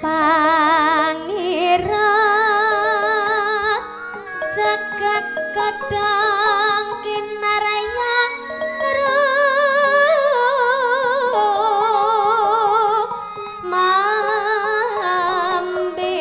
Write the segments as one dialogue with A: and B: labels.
A: pangira jagat kadang kinaraya mambe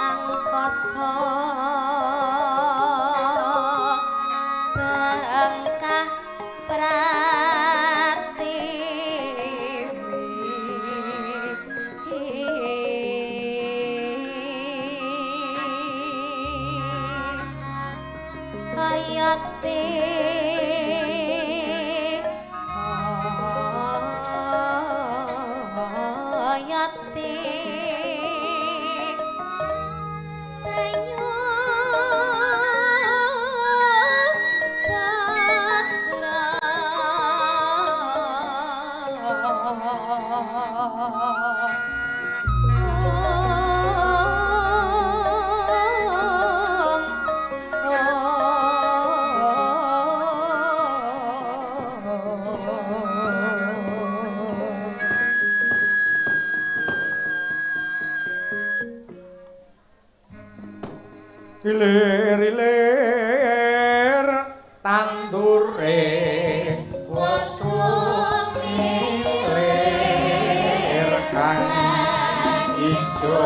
A: angkasa bangkah pratiwi hayate
B: ilir-ilir tandure wis sumilir kang ijo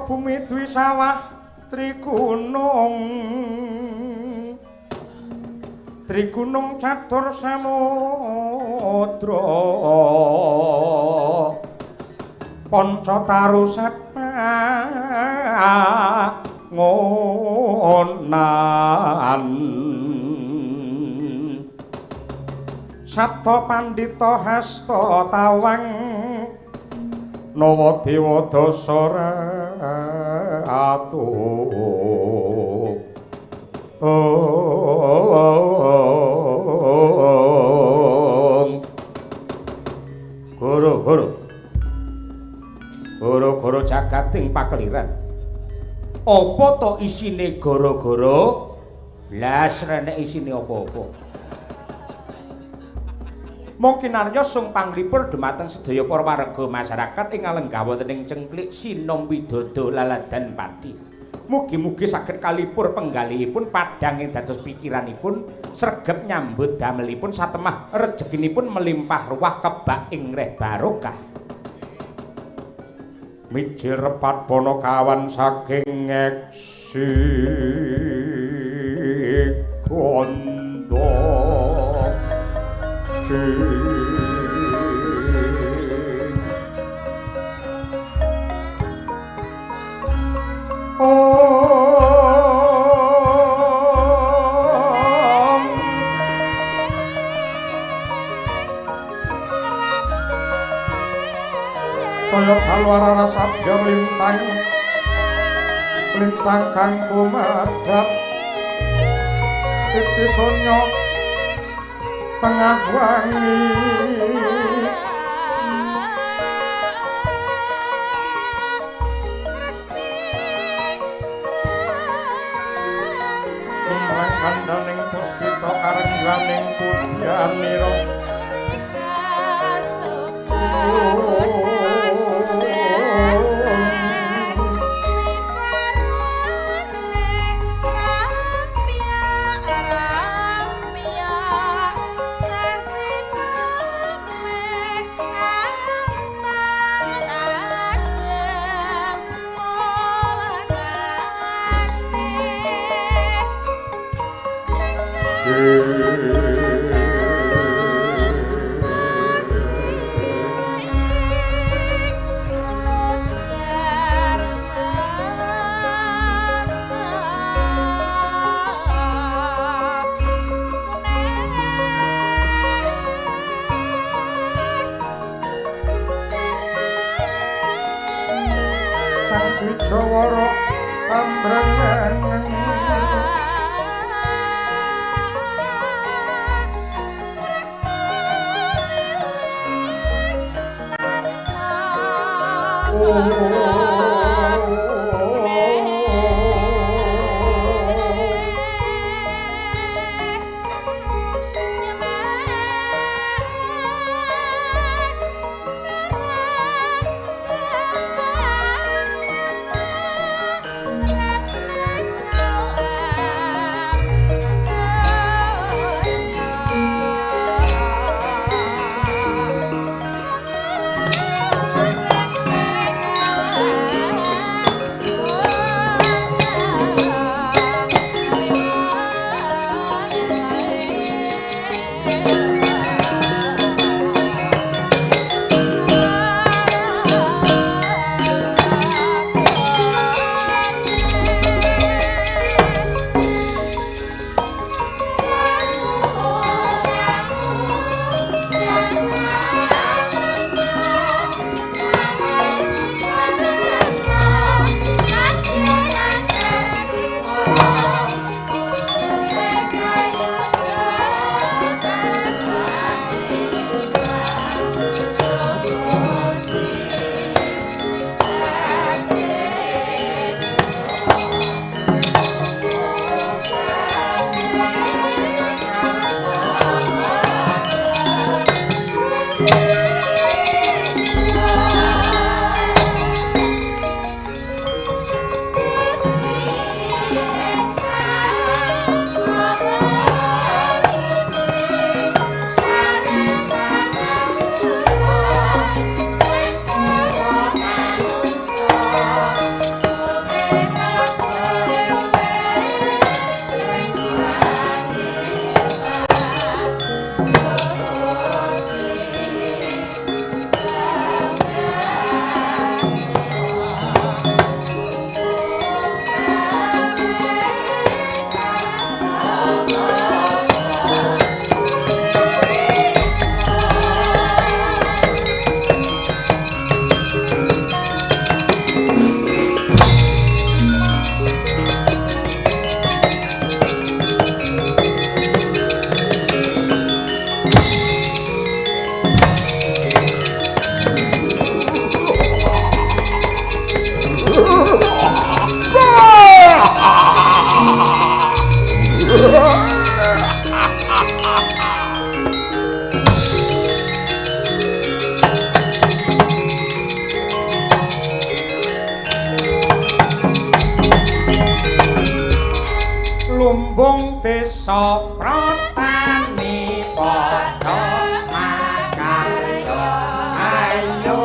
B: bumi duwi sawah Trigunung catur samudra panca tarusat ngonan Sabta pandita hasta tawang nawa dewa dasara atuh Goro-goro jagating pakeliran. Apa to isine goro-goro? Blas renek isine apa-apa. Mungkin arya sung panglipur dumateng sedaya para warga masyarakat ing alengga wonten ing cengklik sinom widodо laladan pati. Mugi-mugi saged kalipur penggalihipun padhang ing dados pikiranipun sregep nyambut damelipun satemah rejekinipun melimpah ruah kebak ing reh barokah. Mijil repat bono kawan saking eksi kondo Kaya kalwara sabda lintang kang kumadhap iki sonya tengah wangi umrang kandaning puspita karengganing punjanira Jawara ambrengan soprotani padha makarya ayo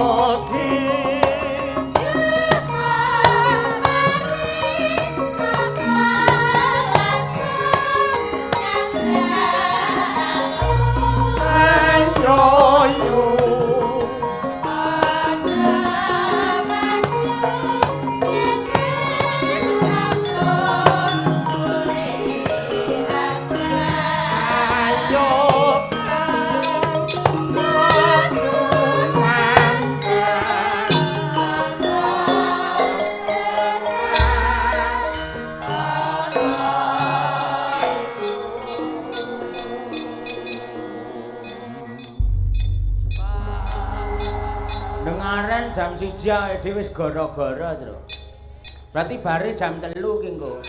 B: jam 1 dhewe wis gara-gara to. Berarti bare jam 3 ki engko.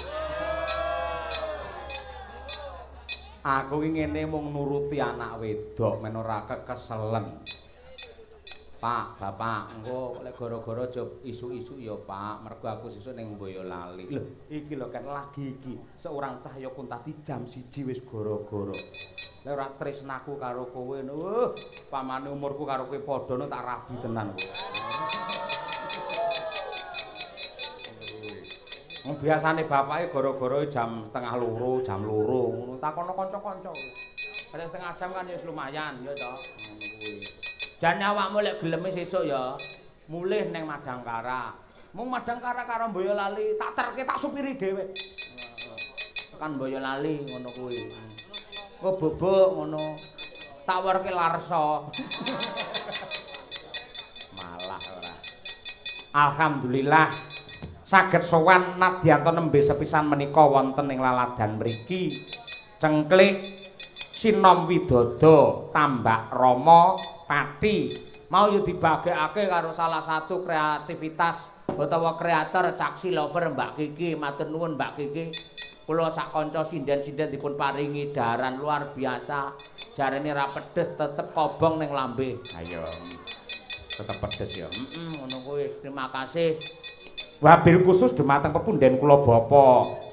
B: Aku ki ngene mung nuruti anak wedok men ora kekeselen. Pak, Bapak, engko lek gara-gara aja isu-isu ya, Pak. Mergo aku sesuk ning Boyolali. Lho, iki lho kan lagi iki. Seorang Cahya Kuntadi jam 1 wis gara-gara. Lek ora tresnaku karo kowe, pamane umurku karo kowe padha tak rabi tenan kowe. Wong biasane bapake gara-gara jam 1:30, jam 2 ngono takono kanca-kanca. Ada setengah jam kan ya lumayan ya toh. Ngono kuwi. Jan awakmu lek geleme sesuk ya mulih ning Madangkara. Mung Madangkara karo Boyolali tak terke tak supiri dhewe. Tekan Boyolali ngono kuwi. Engko bobok ngono. Tak werke larsa. Malah ora. Alhamdulillah saged sowan nadyanto nembe sepisan menika wonten ing laladan mriki cengklik sinom widodo tambak Rama Pati mau yo dibagekake karo salah satu kreativitas utawa kreator Caksi Lover Mbak Kiki. Matur nuwun Mbak Kiki, kula sak kanca sinden-sinden dipun paringi daharan luar biasa. Jarene ra pedes tetep kobong ning lambe. Ayo tetep pedes ya. Ngono kuwi. Terima kasih. Wabil khusus dumateng pepunden kula Bapak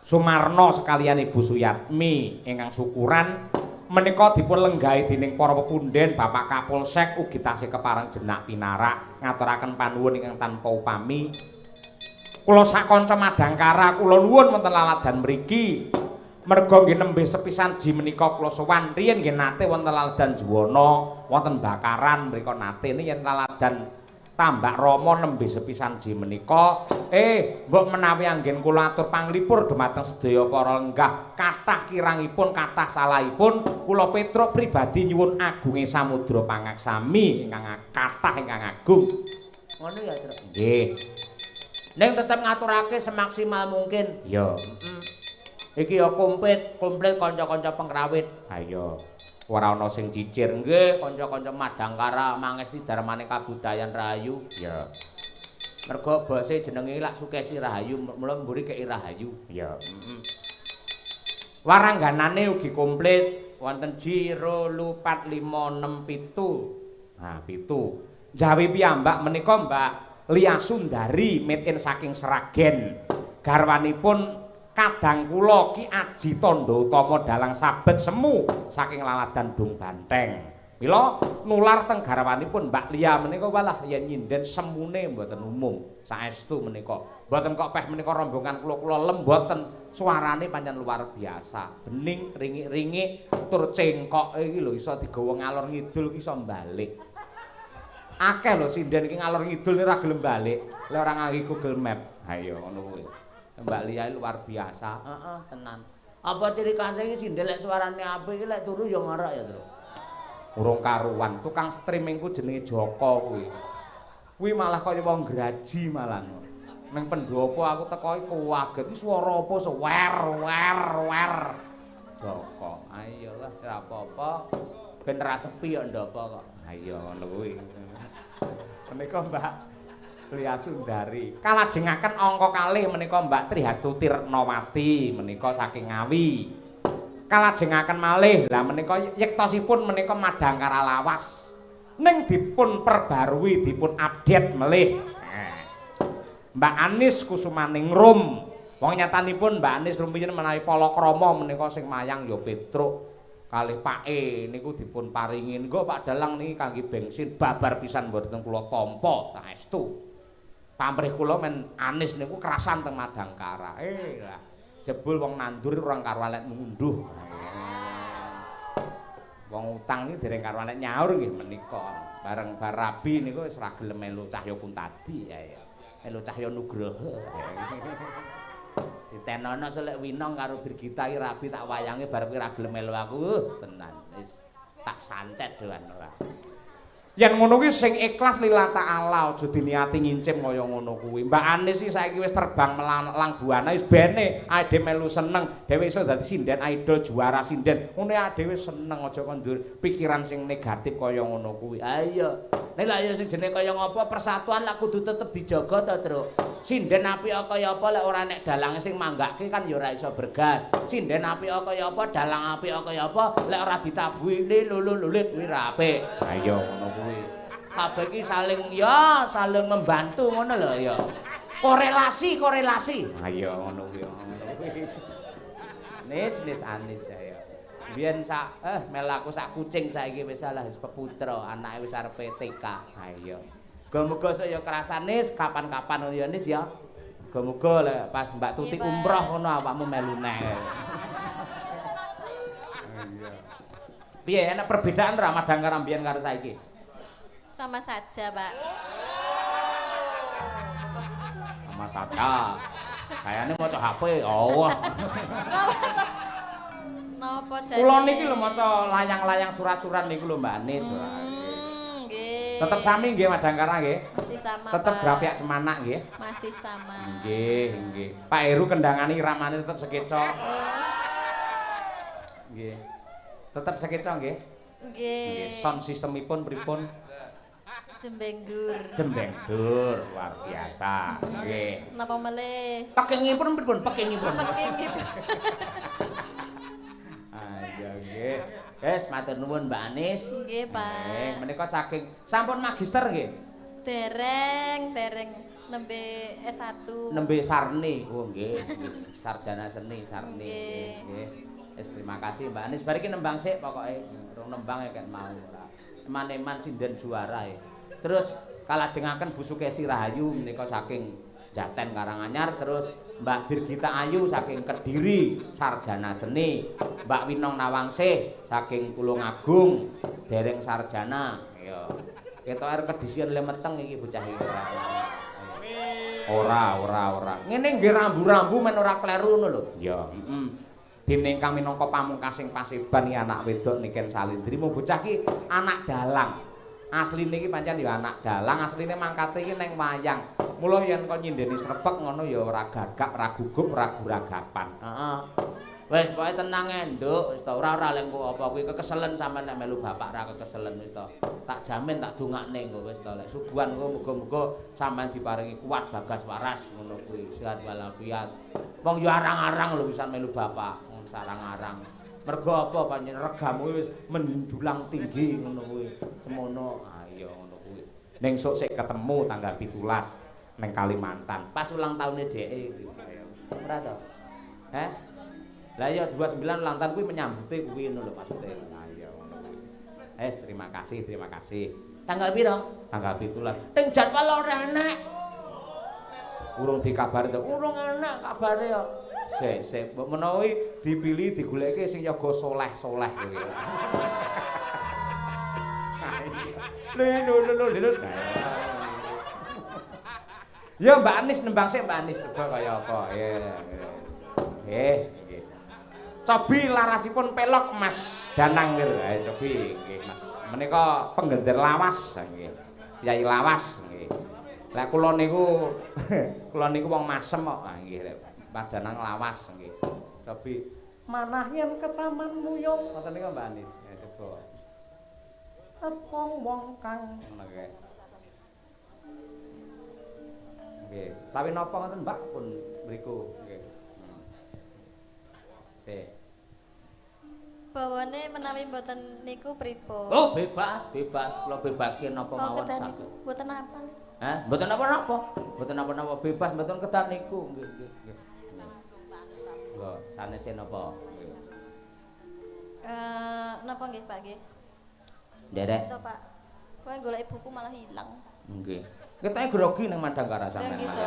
B: Sumarno sekalian Ibu Suyatmi ingkang syukuran menika dipun lenggahi dening para pepunden Bapak Kapolsek ugi tasih kepareng jenak pinarak ngaturaken panuwun ingkang tanpa upami. Kula sak kanca Madangkara kula nuwun wonten laladan mriki merga nggih nembe sepisan ji menika kula sowan riyen nggih nate wonten laladan Juwana wonten Bakaran mriku nate niki yen laladan Tambak Rama nembe sepisan ji menika mbok menawi anggen kula atur panglipur dumateng sedaya para lenggah kathah kirangipun kathah salahipun kula Petruk pribadi nyuwun agunge samudra pangaksami ingkang kathah ingkang agung. Ngono ya, Truk. Nggih. Ning tetep ngaturake semaksimal mungkin. Iya. Iki ya komplit kanca-kanca pengrawit. Ha iya. Ora ana sing cicir nggih kanca-kanca Madangkara mangesti darmane kabudayan Rahayu. Ya. Mergo bose jenenge lak Sukesi Rahayu, mula mburi kei Rahayu. Ya. Warangganane ugi komplit wonten Jiro Lupat 567. Nah, 7. Jawi piyambak menika Mbak Lia Sundari made in saking Seragen. Garwanipun kadang kula Ki Aji Tondo Utama Dalang Sabet Semu saking laladan Dung Banteng. Mila nular teng garwanipun Mbak Lia menika walah yen nyinden semune mboten umum. Saestu menika. Mboten kok peh menika rombongan kula lemboten suarane pancen luar biasa. Bening ringik-ringik tur cengkok iki lho iso digawa ngalor ngidul ki iso balik. Akeh lho sinden iki ngalor ngidul ora gelem balik. Lek ora nganggo Google Map. Ha iya ngono kuwi. Mbak Lia luar biasa. Tenan. Apa ciri khasnya iki sinden lek suarane apik iki lek turu ya ngarak ya, Tru. Urung karuan. Tukang streamingku jenenge Joko kuwi. Kuwi malah kaya wong graji malah. Ning pendopo aku teko iki kuwaget. Iki swara apa wer. Joko. Ayolah ora apa-apa. Ben ra sepi ya ndopo kok. Ayo ngono kuwi. Menika Mbak Lia Sundari. Kalajengaken angka kalih menika Mbak Trihastuti Retnawati menika saking Ngawi. Kalajengaken malih lah menika yektosipun menika Madangkara Lawas. Ning dipun perbarui, dipun update melih. Mbak Anis Kusumaningrum Wong nyatanipun Mbak Anis rumiyin menawi palakrama menika sing mayang ya Petruk kalih Pake niku dipun paringi nggo Pak Dalang niki kangge bensin babar pisan mboten kula tampa saestu. Pamrih kula men Anis niku kerasan teng Madangkara. Lah jebul wong nandur ora karo alek ngunduh. Wong utang iki dereng karo alek nyaur nggih menika. Bareng Barabi niku wis ora gelem melu Cahya Kuntadi ya. Melu Cahya Nugroho. Ditenono selek Winong karo Birgita iki rabi tak wayange bar kuwi ra gelem melu aku tenan wis tak santet doan ora. Yen ngono kuwi sing ikhlas lillah ta'ala aja diniati ngincim kaya ngono kuwi. Mbak Anis iki saiki wis terbang melang buana wis bene ade melu seneng dhewe iso dadi sinden idol juara sinden. Ngene dhewe seneng aja kon ndur pikiran sing negatif kaya ngono kuwi. Ayo. Nek lak ya sing jenenge kaya ngopo persatuan lak kudu tetep dijaga to, Tru. Sinden apik kaya apa lek ora nek dalange sing manggake kan ya ora iso bergas. Sinden apik kaya apa dalang apik kaya apa lek ora ditabuhi lulit kuwi ra apik. Ayo ngono kuwi. Kabeh iki saling membantu ngono lho ya. Korelasi. Ayo ngono kuwi. Nis Anis ya. Biyen melaku sak kucing saiki wis salah wis peputra, anake wis arepe TK. Ayo. Muga-muga saya kerasane kapan-kapan ya Nis ya. Muga-muga lek pas Mbak Tuti umroh ngono awakmu melu neh. Iya. Piye ana perbedaan ra Madangkara mbiyen karo saiki?
A: Sama saja, Pak.
B: Sama saja. Kayane maca HP. Oh.
A: Napa jane?
B: Kula niki lho maca layang-layang surat-surat niku lho Mbak Anis.
A: Nggih.
B: Tetep sami nggih Madangkara nggih?
A: Masih sama,
B: tetep
A: Pak.
B: Grapyak Semanak nggih?
A: Masih sama.
B: Nggih. Pak Heru kendangane iramane tetep sekeca. Nggih. Tetep sekeca nggih?
A: Nggih.
B: Sound systemipun pripun? Jembengdur, luar biasa. Nggih.
A: Napa melih?
B: Pekingipun pripun? Pekingipun. Ayo nggih. Wes matur nuwun Mbak Anis.
A: Nggih, Pak.
B: Menika saking sampun magister nggih?
A: Dereng nembe S1.
B: Nembe sarni. Oh nggih. Sarjana seni sarni. Nggih. Wes terima kasih Mbak Anis. Bar iki nembang sik pokoke. Urung nembang ya kan mau ora. Eman-eman sinden juara ya. Terus kalajengaken Bu Sukesi Rahayu menika saking Jaten Karanganyar, terus Mbak Birgita Ayu saking Kediri sarjana seni, Mbak Winong Nawangsih saking Tulungagung dereng sarjana. Ya. Ketok kedisian le meteng iki bocah iki ora. Ora. Ngene nggih rambu-rambu men ora kleru ngono lho. Ya, Dene ingkang minangka pamungkasing Paseban iki anak wedok Niken Salindri mung bocah iki anak dalang. Asline iki pancen ya anak dalang, asline mangkate iki ning wayang. Mula yen kok nyindeni srepek ngono ya ora gagap, ora gugup, ora guragapan. Heeh. Wis pokoke tenang Nduk, wis ta ora lengko apa kuwi kekeselen sampean nek melu bapak ra kekeselen wis ta. Tak jamin tak dongakne engko wis ta lek subuhan engko muga-muga sampean diparingi kuat bagas waras ngono kuwi, sehat walafiat. Wong yo arang-arang lho pisan melu bapak, sarang-arang. Mergo apa panjenengan regamu wis menjulang tinggi ngono kuwi. Semono ayo ngono kuwi. Ning sok sik ketemu tanggal 17 ning Kalimantan. Pas ulang taune dheke kuwi. Ora to? Lah ya 29 ulang tahun kuwi menyambute kuwi ngono lho maksude. Ayo ngono kuwi. Terima kasih. Tanggal pira? Tanggal 17. Ning jadwal ora enak. Urung dikabari to. Urung enak kabare ya. Sik, menawi dipilih digoleke sing yoga soleh-soleh kuwi. Lho. Ya Mbak Anis nembang sik Mbak Anis kaya apa. Nggih. Cobi larasipun pelok Mas Danang nggih. Ayo cobi nggih Mas. Menika penggender lawas nggih. Yai lawas nggih. Lah kula niku wong masem kok. Nggih. Mas Danang lawas nggih. Cobi manah yen ke tamanmu yo. Ngoten niku Mbak Anis. Ya coba. Wong kang ngono kae. Nggih. Tapi napa ngoten Mbak pun mriku nggih.
A: Bawane menawi mboten niku pripun?
B: Oh, bebas. Kula bebaske napa mawon saged.
A: Mboten apa.
B: Mboten napa-napa. Bebas mboten kedah niku. Nggih. Lho, sanese napa?
A: Napa nggih Pak nggih?
B: Nderek.
A: Itu Pak. Kowe golek buku malah hilang.
B: Nggih. Ketoke grogi nang Madangkara sampean.
A: Gitu.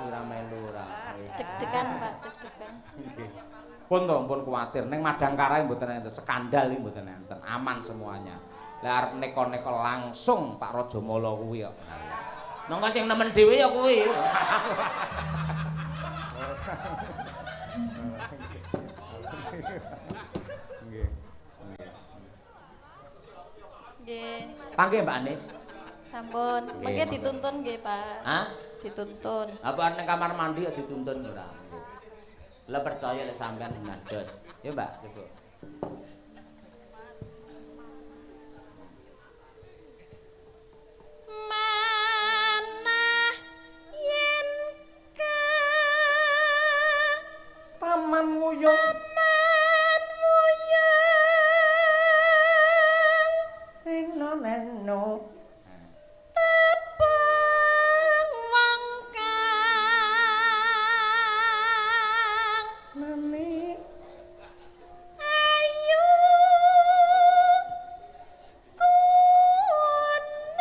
B: Ora melu ora.
A: Deg-degan Pak, deg-degan.
B: Nggih. Pun kuwatir ning Madangkara mboten enten skandal mboten enten, aman semuanya. Lah arep neko-neko langsung Pak Rajamala kuwi kok. Nangka sing nemen dhewe ya kuwi. Nggih.
A: Nggih.
B: Panggih Mbak Anis.
A: Sampun. Mengke dituntun nggih Pak.
B: Hah?
A: Dituntun.
B: Apa ning kamar mandi ya dituntun ora? Lah percaya lek sampean ngajos. Ya Mbak, coba.
A: Manah yen ke
B: Taman Wuyung. Neno.
A: Tepung wong kang
B: Mami.
A: ayu kuning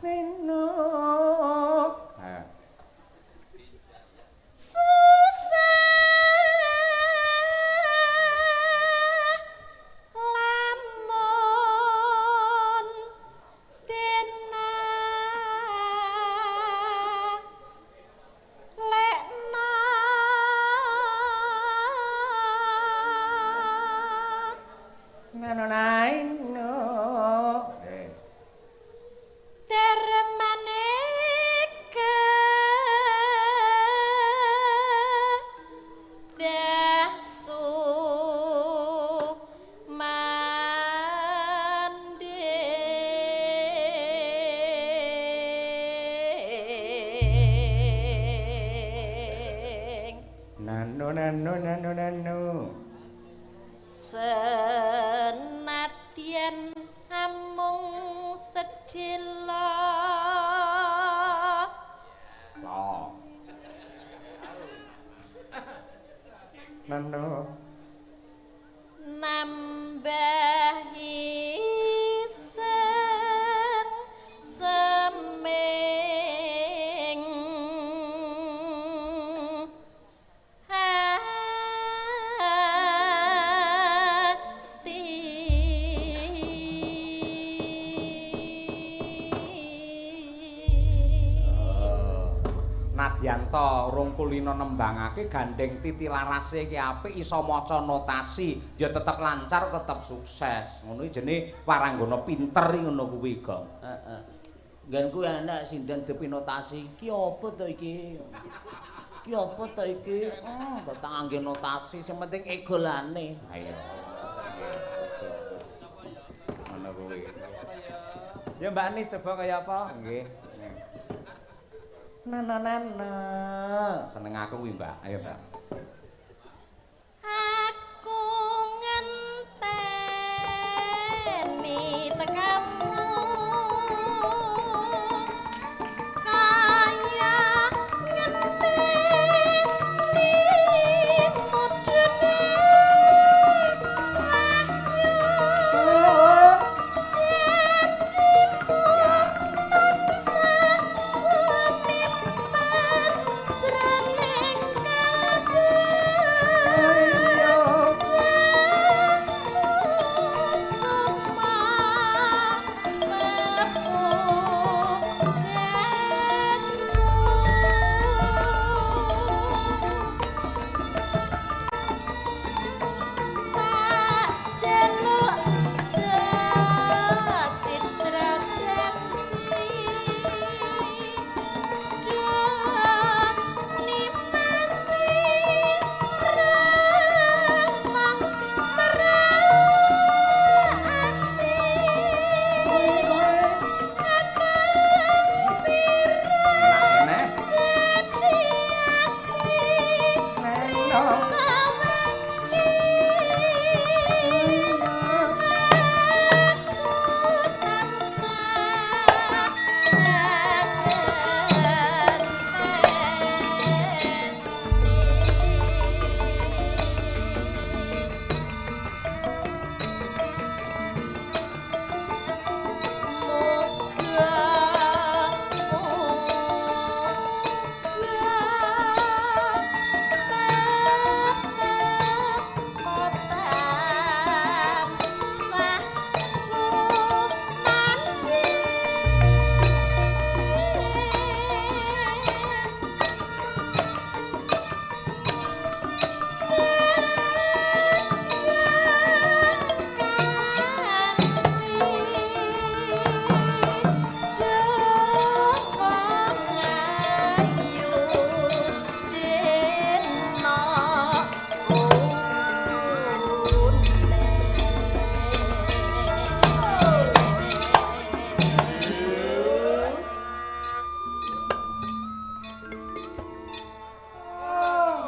B: Neno.
A: lamun dena lekna
B: Neno naino.
A: dermane ke dasu manding
B: Nano.
A: senadyan amung sedhela
B: Loh. Nano.
A: nambahi sen seming hati
B: Nadyanto rong kulino nembangake gandeng Titi Larase iki apik iso maca notasi ya tetep lancar tetep sukses ngono iki jenenge waranggana pinter ngono kuwi Gong. Heeh. Nggenku enak sinden depinotasi iki apa to iki? Iki apa to iki? Kok tak ngangge notasi sing penting egolane. Ayo. Ngono kuwi. Ya Mbak Anis coba kaya apa? Nggih. Nana. Seneng aku kuwi, Mbak. Ayo, Mbak.
A: aku ngenteni tekamu kaya ngenteni mudune janjimu tansah sumimpen jroning kalbu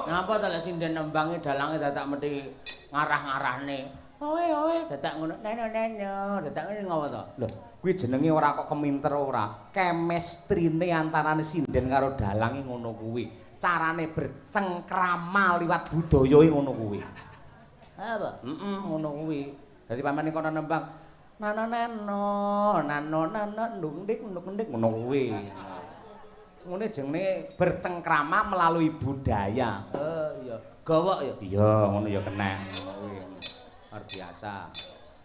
B: Ngapa to lek sinden nembange dalange dadak mesti ngarah-ngarahne. Oe dadak ngono neno dadak ngene ngapa to? Lho, kuwi jenenge ora kok keminter ora. Chemistry-ne antarane sinden karo dalange ngono kuwi. Carane bercengkrama liwat budaya ngono kuwi. Apa? Ngono kuwi. Dadi pamane kono nembang nano ndung-ndik ngono kuwi. Ngene jenenge bercengkrama melalui budaya. Iya. Gawok ya? Iya, ngono ya kenek. Ngono kuwi. Luar biasa.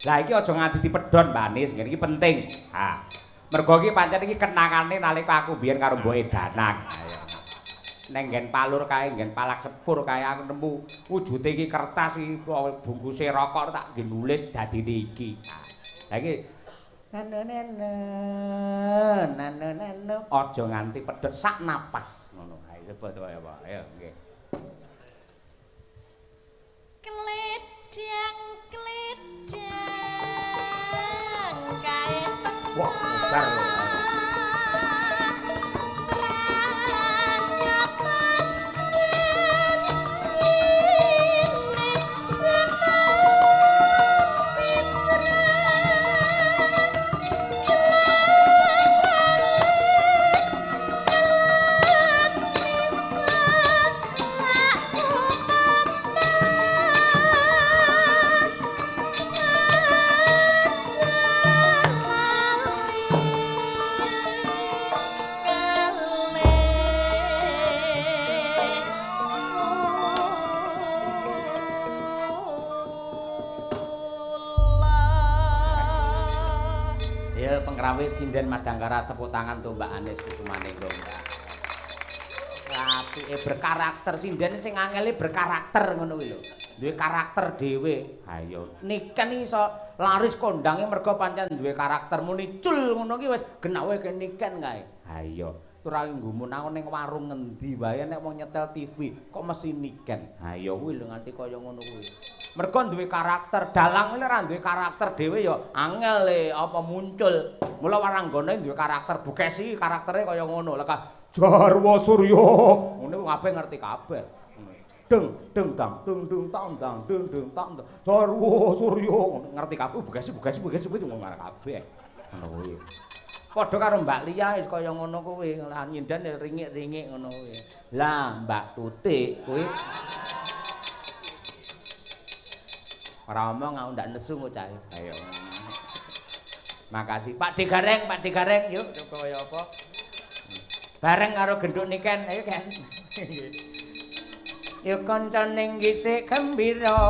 B: Lah iki aja nganti dipedhon, Mbak Anis, ngene iki penting. Ha. Mergo iki pancen iki kenangane nalika aku biyen karo Mbok Danang. Neng nggen palur kae, nggen palak sepur kae aku nemu wujude iki kertas iki bungkuse rokok tak nggih nulis dadine iki. Lah iki nano aja nganti pedhot sak napas ngono. Ha coba to ya, Pak. Ayo nggih.
A: Kledang kae teko.
B: Wah, besar lho. Pengrawit sinden Madangkara tepuk tangan tuh Mbak Anis Kusumaninggo. Apike berkarakter sinden sing angele berkarakter ngono kuwi lho. Duwe karakter dhewe. Ha iya. Niken iso laris kondange mergo pancen duwe karakter muni cul ngono ki wis genak wae niken kae. Ha iya. Ora nggumun aku ning warung ngendi wae nek wong nyetel TV kok mesti niken. Ha iya kuwi lho nganti kaya ngono kuwi. Mergo duwe karakter, dalang ini ora duwe karakter dhewe ya angel apa muncul. Mula waranggane duwe karakter, Bukesi karaktere kaya ngono. Lek Jarwa Surya, ngene wong kabeh ngerti kabeh. Deng deng tang dung dung tang tang dung dung tang. Jarwa Surya ngerti kabeh Bukesi ngono kabeh. Ngono kuwi. Padha karo Mbak Lia wis kaya ngono kuwi, lah nyindan ringik-ringik ngono kuwi. Lah Mbak Tutik kuwi ora omong aku ndak nesu ngocah. Ayo. Makasih Pak Digareng, yuk kaya apa? Bareng karo genduk niken, ayo kan. Yuk kancane ngisik gembira.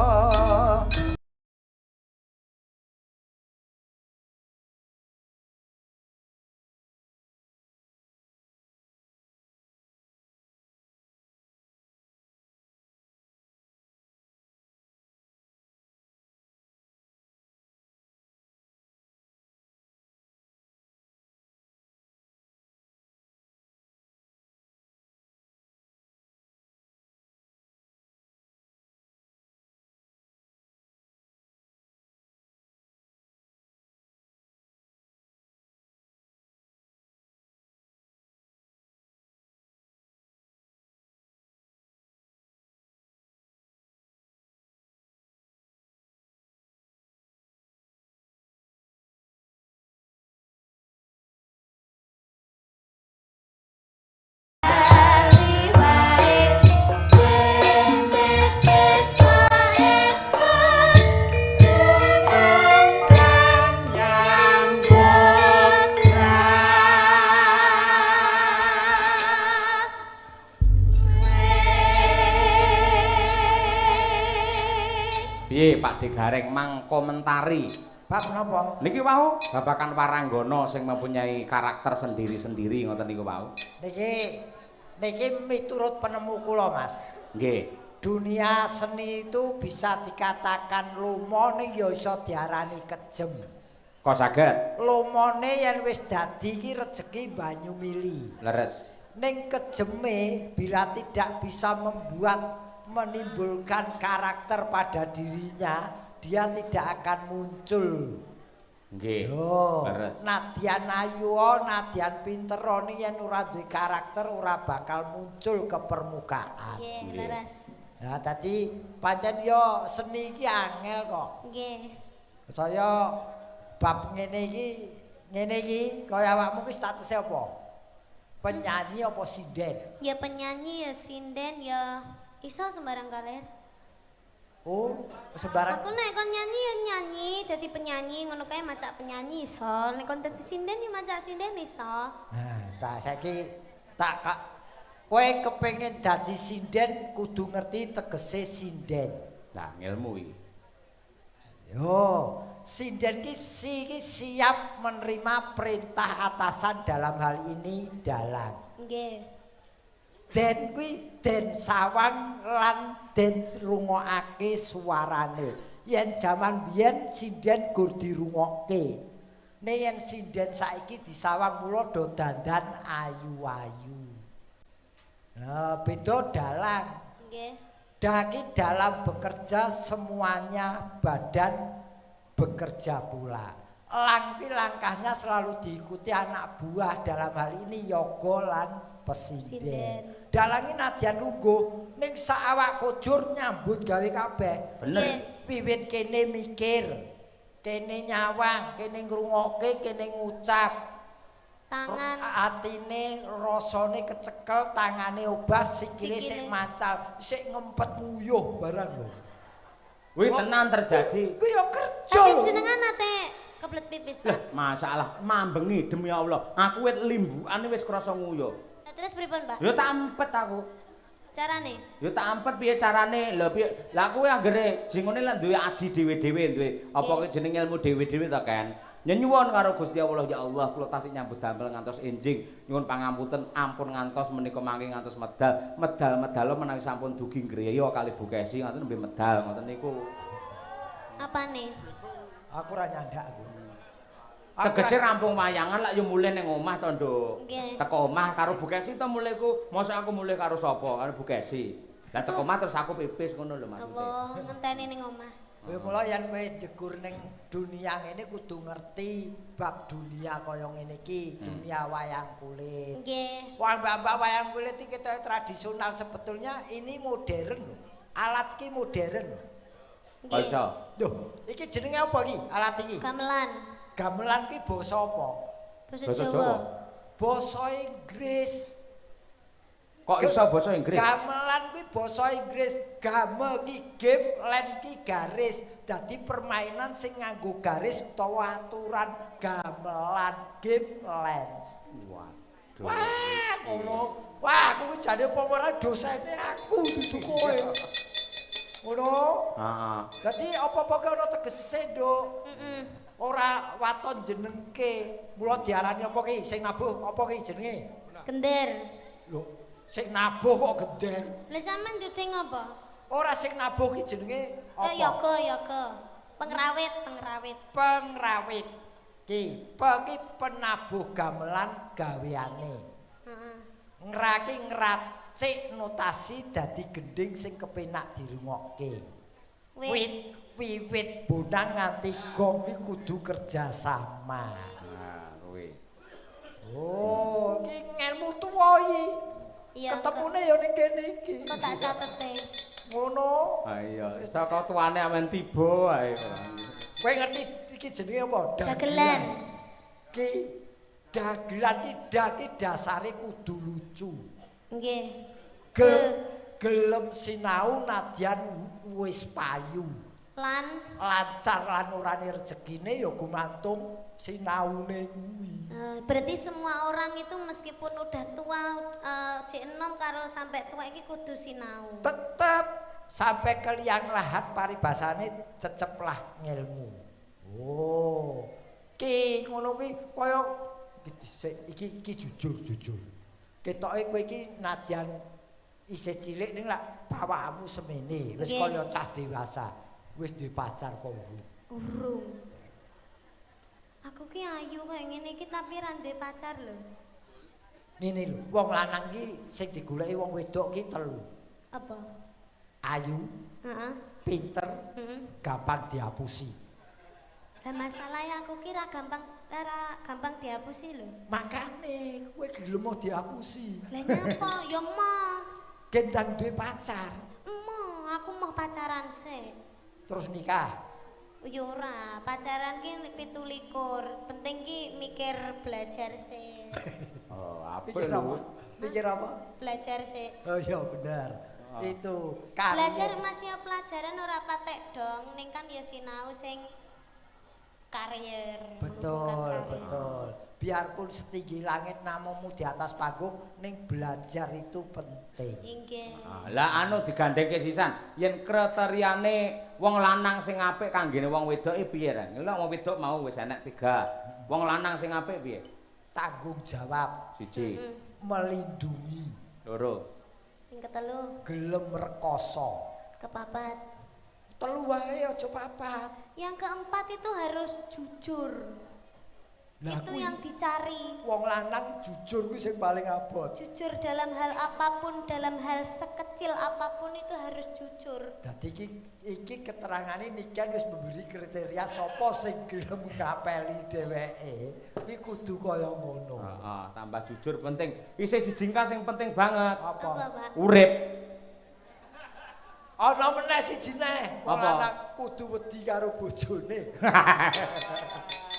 B: Piye Pak Digareng mang komentari
C: bab napa?
B: Niki wau babakan waranggana sing mempunyai karakter sendiri-sendiri ngoten niku wau.
C: Niki miturut penemu kula Mas.
B: Nggih.
C: Dunia seni itu bisa dikatakan lumone ya iso diarani kejem.
B: Kok saged?
C: Lumone yen wis dadi iki rejeki banyu mili.
B: Leres.
C: Ning kejeme bila tidak bisa menimbulkan karakter pada dirinya, dia tidak akan muncul.
B: Nggih.
C: Lho,
B: Leres.
C: nadyan ayu, nadyan pinter ning yen ora duwe karakter ora bakal muncul ke permukaan.
A: Nggih, leres.
C: Nah, tadi pancen yo seni iki angel kok.
A: Nggih.
C: Saya bab ngene iki kaya awakmu ki statuse apa? Penyanyi apa sinden?
A: Ya penyanyi ya sinden ya iso sembarang kaler.
C: Oh, sembarang.
A: Aku nek kon nyanyi ya nyanyi, dadi penyanyi ngono kae macak penyanyi iso. Nek kon dadi sinden ya macak sinden iso.
C: Nah, saiki tak kowe kepengin dadi sinden kudu ngerti tegese sinden.
B: Nah, ngilmu iki.
C: Yo, sinden ki siap menerima perintah atasan dalam hal ini dalang.
A: Nggih.
C: Den kuwi den sawang lan den rungokake suarane. Yen jaman biyen sinden gur dirungokke. Nek yen sinden saiki disawang mula do dandan ayu-ayu. Nah, beda dalang.
A: Nggih.
C: Daki dalam bekerja semuanya badan bekerja pula. Langkahnya selalu diikuti anak buah dalam hal ini yoga lan pesinden. Dalangi nadyan lungguh ning sak awak kujur nyambut gawe kabeh.
B: Bener.
C: Wiwit kene mikir, kene nyawang, kene ngrungokke, kene ngucap.
A: Tangan
C: Atine rasane kecekel, tangane obah, sikile sik
A: Sikile.
C: macal, sik ngempet nguyuh barang lho.
B: Kuwi tenan terjadi.
C: Kuwi yo kerja.
A: tapi
C: lho.
A: jenengan nate kebelet pipis,
B: Lah,
A: Pak.
B: masalah mambengi demi Allah. Aku wis limbukane wis krasa nguyuh.
A: Terus pripun, Pak?
B: Ya tak ampet aku.
A: Carane?
B: Ya tak ampet piye carane? Lho piye? Lah kowe anggere jengone lek duwe aji dhewe-dhewe duwe apa ki jeneng ilmu dhewe-dhewe ta kan? Nyuwun karo Gusti Allah, ya Allah kula tasih nyambut damel ngantos enjing. Nyuwun pangapunten ampun ngantos menika mangke ngantos medal. Medal-medal menawi sampun dugi ngriya kali Bu Kesi ngoten nembe medal ngoten niku.
A: Apane?
C: Aku ora nyandak aku.
B: Tegese rampung wayangan lak yo mulih ning omah to, Nduk.
A: Nggih.
B: Teko omah karo Bu Kesi to mulih ku. Mosok aku mulih karo sapa? Karo Bu Kesi. Lah teko omah terus aku pipis ngono lho Mas.
A: Apa ngenteni ning omah?
C: Kowe mula yen kowe jegur ning dunia ngene kudu ngerti bab dunia kaya ngene iki, dunia wayang kulit.
A: Nggih.
C: Wah, mbak-mbak wayang kulit iki kita tradisional sebetulnya ini modern lho. Alat ki modern lho.
A: Nggih.
B: Aja.
C: Loh, iki jenenge apa iki? Alat iki.
A: Gamelan.
C: Gamelan ki basa apa?
A: Basa
B: Basa
A: Jawa.
B: Jawa.
C: Basa Inggris.
B: Kok iso basa Inggris?
C: Gamelan kuwi basa Inggris. Game ki game, len ki garis. Dadi permainan sing nganggo garis utawa aturan gamelan game len.
B: Waduh.
C: Wah, ngono. Wah, aku ki jane apa ora dosene aku dudu kowe. Ngono.
B: Heeh.
C: Dadi apa-apa ki ana tegese, Nduk.
A: Heeh.
C: Ora waton jenengke. Mula diarani apa ki? Sing nabuh apa ki jenenge?
A: Gender.
C: Lho, sing nabuh kok geder.
A: Lah sampean duting apa?
C: Ora sing nabuh ki jenenge apa?
A: Yoga. Pengrawit.
C: Pengrawit. Ki penabuh gamelan gaweane.
A: Heeh.
C: Ngraki ngracik notasi dadi gending sing kepenak dirungokke. Wiwit bonang nganti gong ki kudu kerja sama.
B: Nah, kuwi.
C: Oh, iki ngelmu tuwa iki.
A: Iya.
C: Ketemune ya ning kene iki.
A: Kok tak catete.
C: Ngono.
B: Ha iya, saka tuane amen tiba ae.
C: Kowe ngerti iki jenenge apa?
A: Dagelan.
C: Ki dagelan ki dasare kudu lucu.
A: Nggih.
C: Gelem sinau nadyan wis payu.
A: Lan
C: Lancar lan urane rezekine ya gumantung sinaune kuwi.
A: berarti semua orang itu meskipun udah tua cek enom karo sampai tua iki kudu sinau.
C: Tetep sampai ke liang lahat paribasane ceceplah ngilmu. Oh. Ki ngono ki kaya iki jujur. Ketoke kowe iki nadyan isih cilik ning lak bawahmu semene wis
A: Nggih.
C: kaya cah dewasa. Wis duwe pacar apa urung?
A: Urung. Aku ki ayu kayak ngene iki tapi ra ndek pacar lho.
C: Ngene lho, wong lanang ki sing digoleki wong wedok ki telu.
A: Apa?
C: Ayu,
A: Heeh.
C: pinter,
A: Heeh.
C: gampang diapusi.
A: Lah masalahe aku kira gampang dihapusi lho.
C: Makane kowe gelem mau dihapusi.
A: Lah nyapa? Ya emoh.
C: Gendang duwe pacar.
A: Emoh, aku mau pacaran sih.
C: Terus nikah.
A: Ya ora, pacaran ki 17. Penting ki mikir belajar sih.
B: Oh, apa
C: Mikir apa? Mikir apa?
A: Belajar sih.
C: Oh iya benar. Itu
A: Belajar masih ya pelajaran ora patek dong, ning kan ya sinau sing karier.
C: Betul. Biarpun setinggi langit namumu di atas panggung, ning belajar itu penting.
A: Inggih.
B: Lah anu digandhengke sisan, yen kriteriane wong lanang sing apik kanggene wong wedoke piye ra? Lha wong wedok mau wis enek 3. Wong lanang sing apik piye?
C: Tanggung jawab,
B: 1,
C: melindungi,
B: 2,
A: Sing ketelu,
C: gelem rekoso.
A: kepapat.
C: 3 wae aja 4.
A: Yang keempat itu harus jujur.
C: Lah
A: Itu
C: kuwi
A: yang dicari.
C: wong lanang jujur kuwi sing paling abot.
A: Jujur dalam hal apapun, dalam hal sekecil apapun itu harus jujur.
C: Dadi iki keterangane Niken wis memberi kriteria sapa sing gelem ngapeli dheweke. Iki kudu kaya ngono.
B: Heeh, tambah jujur penting. Isih siji sing penting banget.
A: Apa, Pak?
B: Urip.
C: Ana meneh siji neh, wong
B: Apa?
C: lanang kudu wedi karo bojone.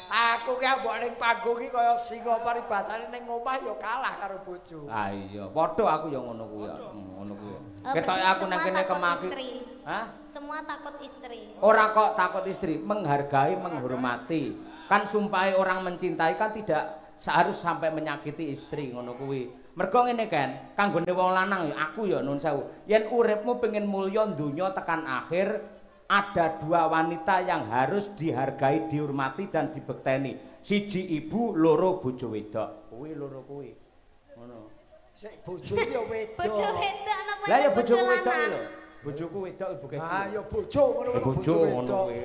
C: Aku ki mbok ning panggung iki kaya singa paribasane ning omah ya kalah karo bojo.
B: Ah iya, padha aku ya ngono kuwi. Ngono kuwi. Ketoke
A: Berarti
B: aku nang
A: semua
B: kene
A: takut
B: kemaki.
A: istri.
B: Hah?
A: Semua takut istri.
B: Ora kok takut istri, menghargai, menghormati. Kan sumpahe orang mencintai kan tidak seharus sampai menyakiti istri ngono kuwi. Mergo ngene kan, kanggone wong lanang ya aku ya nun sewu. Yen uripmu pengen mulya donya tekan akhir, ada 2 wanita yang harus dihargai, dihormati dan dibekteni. Siji ibu, 2 bojo wedok. Kuwi 2 kuwi. Ngono.
C: Sik bojo ya wedok.
A: Bojo wedok napa
B: Lah ya
A: itu
B: bojoku wedok
A: lanang?
B: lho. Bojoku wedok ibu kecil.
C: Ah ya bojo ngono kok bojo
B: ngono
C: wedok.
B: kuwi.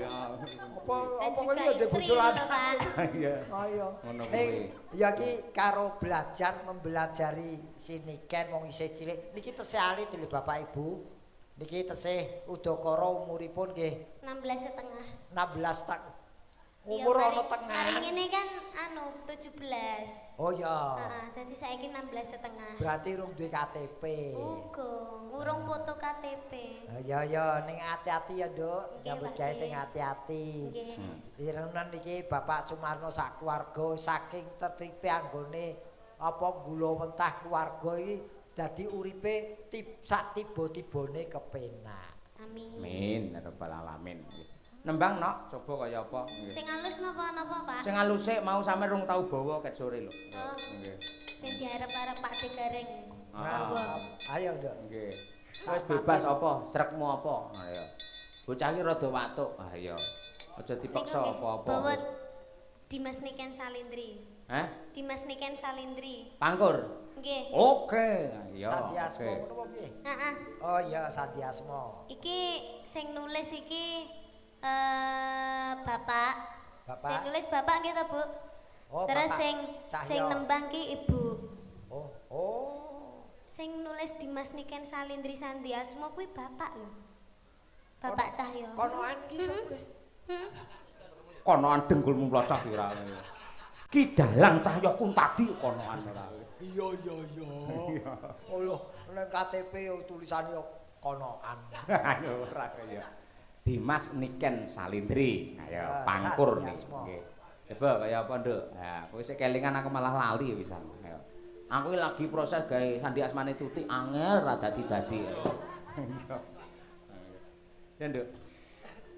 A: Dan
C: Apa
A: juga
C: kok ya
A: istri
C: bojo
A: lho,
C: lanang.
A: Pak.
B: Iya.
C: Ayo.
B: Ngono
C: Ning
B: kuwi.
C: ya ki karo belajar membelajari si Niken wong isih cilik. Niki tesih alit lho Bapak Ibu. Niki tesih udakara umuripun nggih
A: 16,5.
C: 16 tak.
A: Iya,
C: Umur
A: mari-
C: ana tengah.
A: Mari ngene kan anu 17.
C: Oh ya.
A: Heeh, dadi saiki 16,5.
C: Berarti rung duwe KTP.
A: Uga, ngurung foto KTP.
C: Ya ning hati-hati ya, Nduk.
A: Nggih,
C: Nyambut
A: Pak,
C: gawe
A: nggih.
C: sing hati-hati.
A: Nggih.
C: Irenan niki Bapak Sumarno sak keluarga saking tertipe anggone apa gula mentah keluarga iki dadi uripe sak tiba-tibane kepenak.
A: Amin.
B: Amin, ya rabbal alamin. Nembang nok, coba kaya apa? Nggih.
A: Sing halus napa, Pak?
B: Sing alus sik mau sampe rung tau bawa ket sore lho.
A: Oh.
B: Nggih.
A: Sing diarep-arep Pak De Gareng.
C: Nah, ayo, Nduk.
B: Nggih. Wis bebas apa, srekmu apa? Ayo. Bocah iki rada watuk. Ah iya. Aja dipaksa apa-apa.
A: Bawa Dimas Niken Salindri.
B: Hah?
A: Dimas Niken Salindri.
B: Pangkur.
A: Nggih.
B: Oke. Iya.
C: Sandiasmo
B: Oke.
C: ngono apa piye?
A: Heeh.
C: Oh iya, Sandiasmo.
A: Iki sing nulis iki Bapak.
C: Bapak.
A: Sing nulis Bapak nggih to, Bu?
C: Oh,
A: Terus
C: Bapak
A: sing
C: Cahyo.
A: nembang ki Ibu.
C: Oh.
A: Sing nulis Dimas Niken Salindri Sandiasmo kuwi Bapak lho. Bapak Cahyo.
C: Konoan ki iso nulis.
B: Konoan dengkulmu mlocok kira. Ki dalang Cahyo Kuntadi konoan ora.
C: Iya. Oh lho, nang KTP yo tulisane yo konoan.
B: Ayo ora kaya. Dimas Niken Salindri. Ayo
C: Ah,
B: pangkur nih.
C: Sandiasmo.
B: Nggih. Coba kaya apa, Nduk? Nah, kowe sik kelingan aku malah lali pisan. Ayo. Aku iki lagi proses gawe Sandi Asmane Tuti angel ra dadi-dadi. Iya. Ya, Nduk.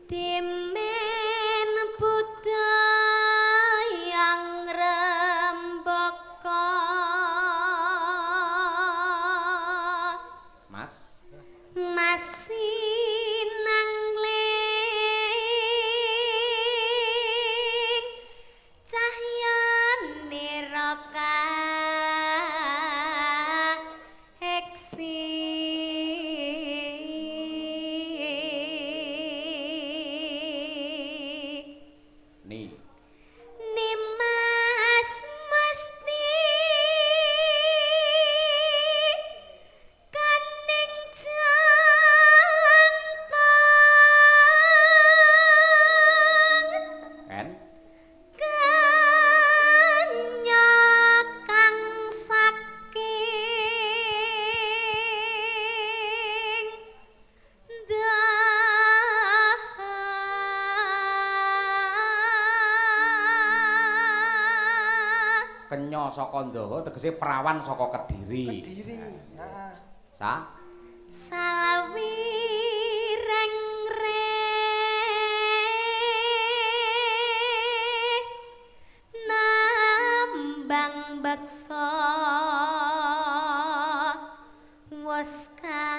A: Dimen Buddha yang rembaka.
B: Mas.
A: Masih nangling cahyane roka heksi
B: Nih. Anyo saka Ndawa tegese perawan saka Kediri.
C: Kediri. Heeh.
B: Sa?
A: Salawi rengre nambang beksa waska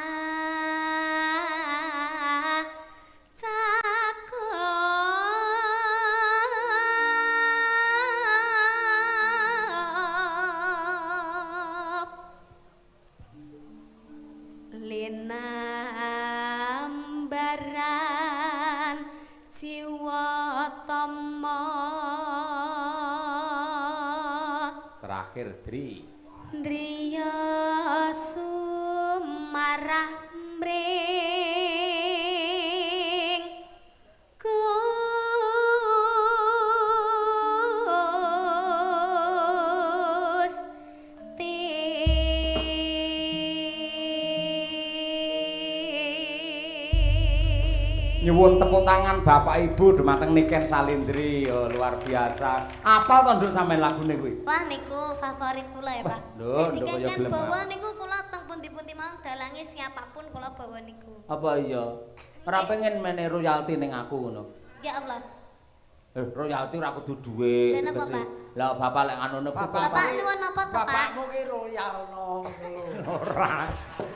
A: linambaran jiwa tama
B: Terakhir Dri.
A: driya sumarah mring Gusti
B: Nyuwun tepuk tangan Bapak Ibu dumateng Niken Salindri. Oh, luar biasa. Apal to Nduk sampean lagune kuwi?
A: Wah niku favorit kula ya Pak.
B: Lho, Nduk
A: Ketika
B: kaya
A: kan
B: gelem.
A: bawa niku kula teng pundi-pundi mawon dalange siapapun kula bawa niku.
B: Apa iya? Ora pengen mene royalti ning aku ngono.
A: Ya Allah.
B: Royalti ora kudu dhuwit.
A: Lha napa,
B: tegese.
A: Pak?
B: Lah bapak lek ngono
A: Bapak nyuwun apa to Pak?
C: Bapakmu ki royal no.
B: ora.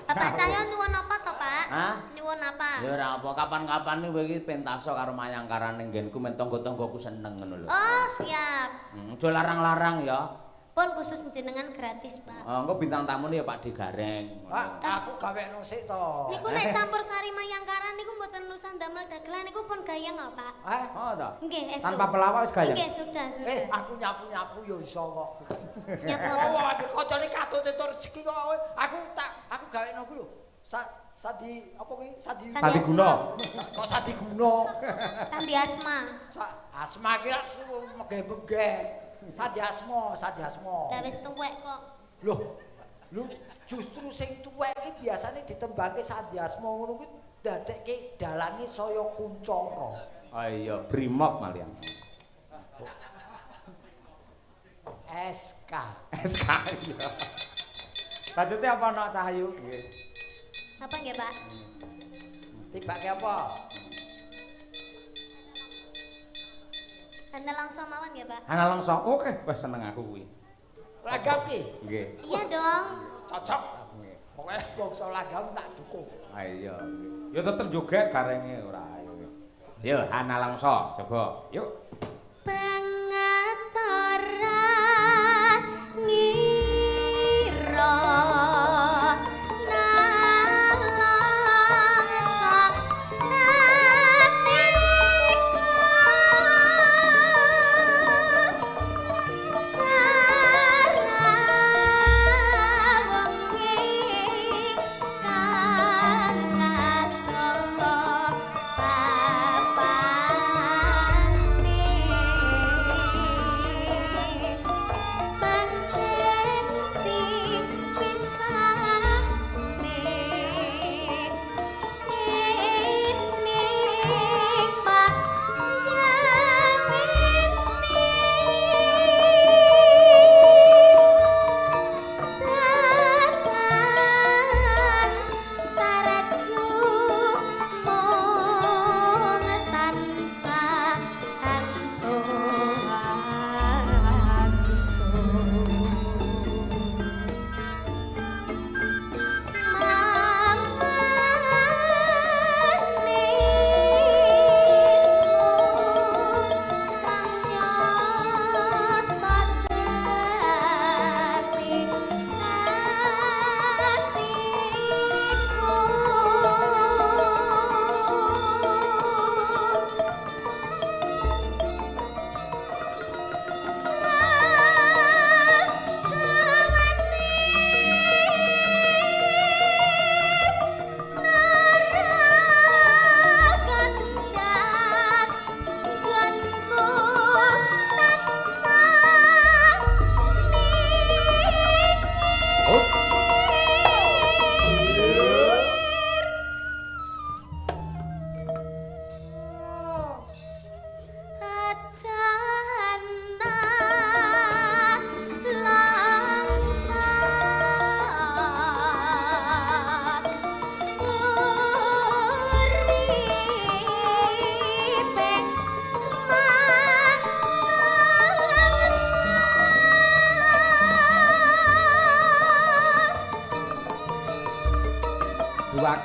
A: Bapak Cahyo nyuwun apa to Pak?
B: Hah?
A: Nyuwun apa?
B: Ya ora apa kapan-kapan iki pentaso karo mayangkaran ning nggenku men tangga-tanggaku seneng ngono lho.
A: Oh, siap.
B: Aja larang-larang ya.
A: Pun khusus jenengan gratis, Pak.
B: Engko bintang tamune ya Pak Di Gareng.
C: Aku gawekno sik to.
A: Niku nek campur sari mayangkara niku mboten nusan damel dagelan niku pun gayeng kok, Pak.
B: Oh ta.
A: Nggih, esuk.
B: Tanpa pelawak wis gayeng.
A: Nggih, sudah.
C: Aku nyapu-nyapu ya iso kok.
A: Nyapu.
C: Oh, anggere kancane katut entuk rezeki kok. Aku gawekno ku lho. Sadi apa kuwi?
B: Sadi Guna.
C: Kok Sadi Guna?
A: Sandi Asma.
C: Asma ki lak megeh-megeh. Sadi Asma.
A: Lah wis tuwek kok.
C: Loh, justru sing tuwek iki biasane ditembangke Sadi Asma ngono kuwi dadekke dalange saya kuncara.
B: Oh iya, brimob malian.
C: SK.
B: SK iya. Lanjutnya apa nak Cahayu? Nggih.
A: Apa nggih, Pak?
C: Tibake apa?
A: Anda langsung mawon nggih, Pak?
B: Ana langsung. Oke, wis seneng aku kuwi.
C: Lagam ki?
B: Nggih.
A: Iya dong.
C: Cocok. Pokoke bangsa lagam tak dukung.
B: Ah iya. Ya tetep joget garenge ora ayo. Yo Ana langsung coba. Yuk.
A: Pangatara ngira nalangsa atika sarawengi kang ngatowo papane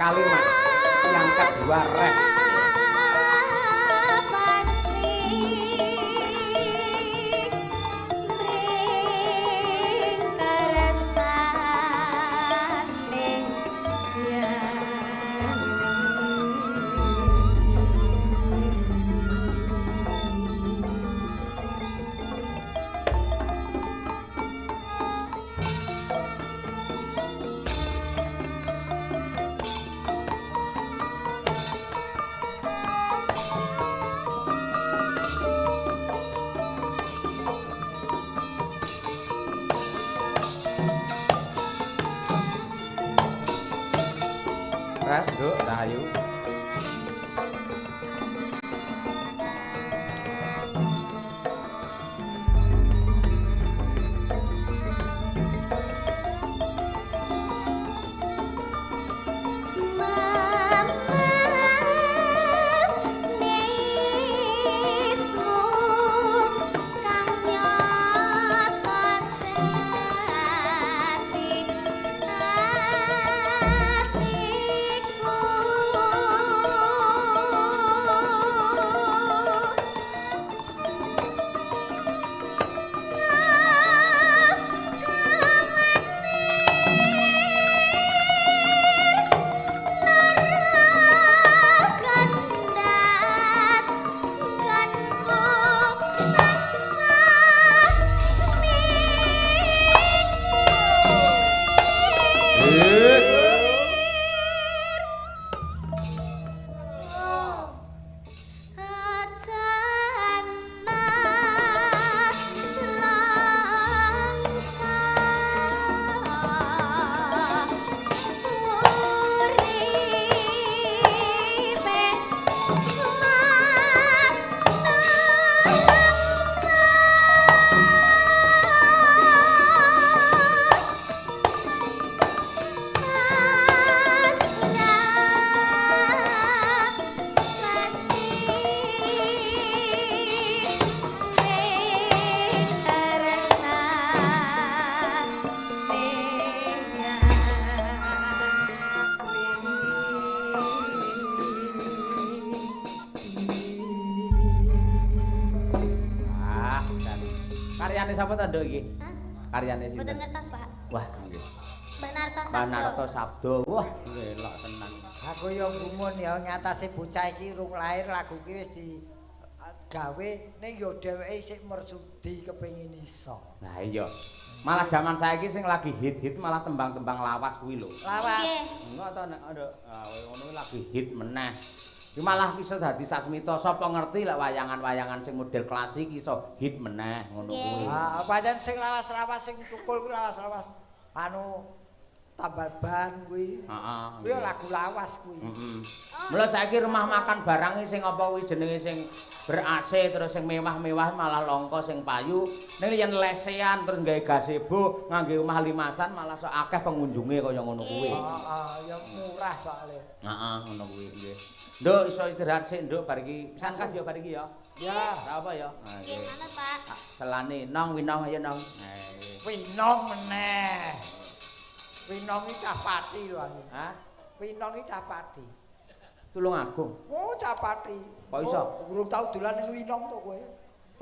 B: kalimat yang kedua ref. Nduk Rahayu. Karyane sapa ta nduk iki?
A: Hah?
B: Karyane sinten?
A: Mboten ngertos, Pak.
B: Wah, nggih.
A: Mbak Narto Sabdo.
B: Mbak Narto Sabdo. Wah, elok tenan.
C: Aku yo gumun ya nyatase bocah iki rung lair lagu iki wis di gawe ning yo dheweke isih mersudi kepengin iso.
B: Nah iya. Malah zaman saiki sing lagi hit-hit malah tembang-tembang lawas kuwi lho.
C: Lawas.
B: Enggak to nek ngono kuwi lagi hit meneh. Iki malah iso dadi sasmita. Sapa ngerti lek wayangan-wayangan sing model klasik iso hit meneh ngono kuwi.
C: Ah, pancen sing lawas-lawas sing tukul kuwi lawas-lawas anu tambal ban kuwi.
B: Heeh.
C: Kuwi lagu lawas kuwi.
B: Heeh. Mula saiki rumah makan barang sing apa kuwi jenenge sing ber-AC terus sing mewah-mewah malah langka sing payu. Ning yen lesean terus gawe gazebo ngangge omah limasan malah sok akeh pengunjunge kaya ngono kuwi.
C: Heeh, ya murah soalnya.
B: Heeh, ngono kuwi nggih. Nduk iso istirahat sik nduk bar iki. Pisan kas ya bar iki ya.
C: Ya,
B: Ora apa ya? Nah,
A: Nggih,
B: nggih.
A: manut, Pak.
B: Selane nong winong ayo nong. Nah, nggih.
C: Winong meneh. Winong iki cah pati lho aku.
B: Hah?
C: Winong iki cah pati.
B: Tulung Agung.
C: Oh, cah pati.
B: Kok iso?
C: Oh, urung tau dolan ning Winong to kowe.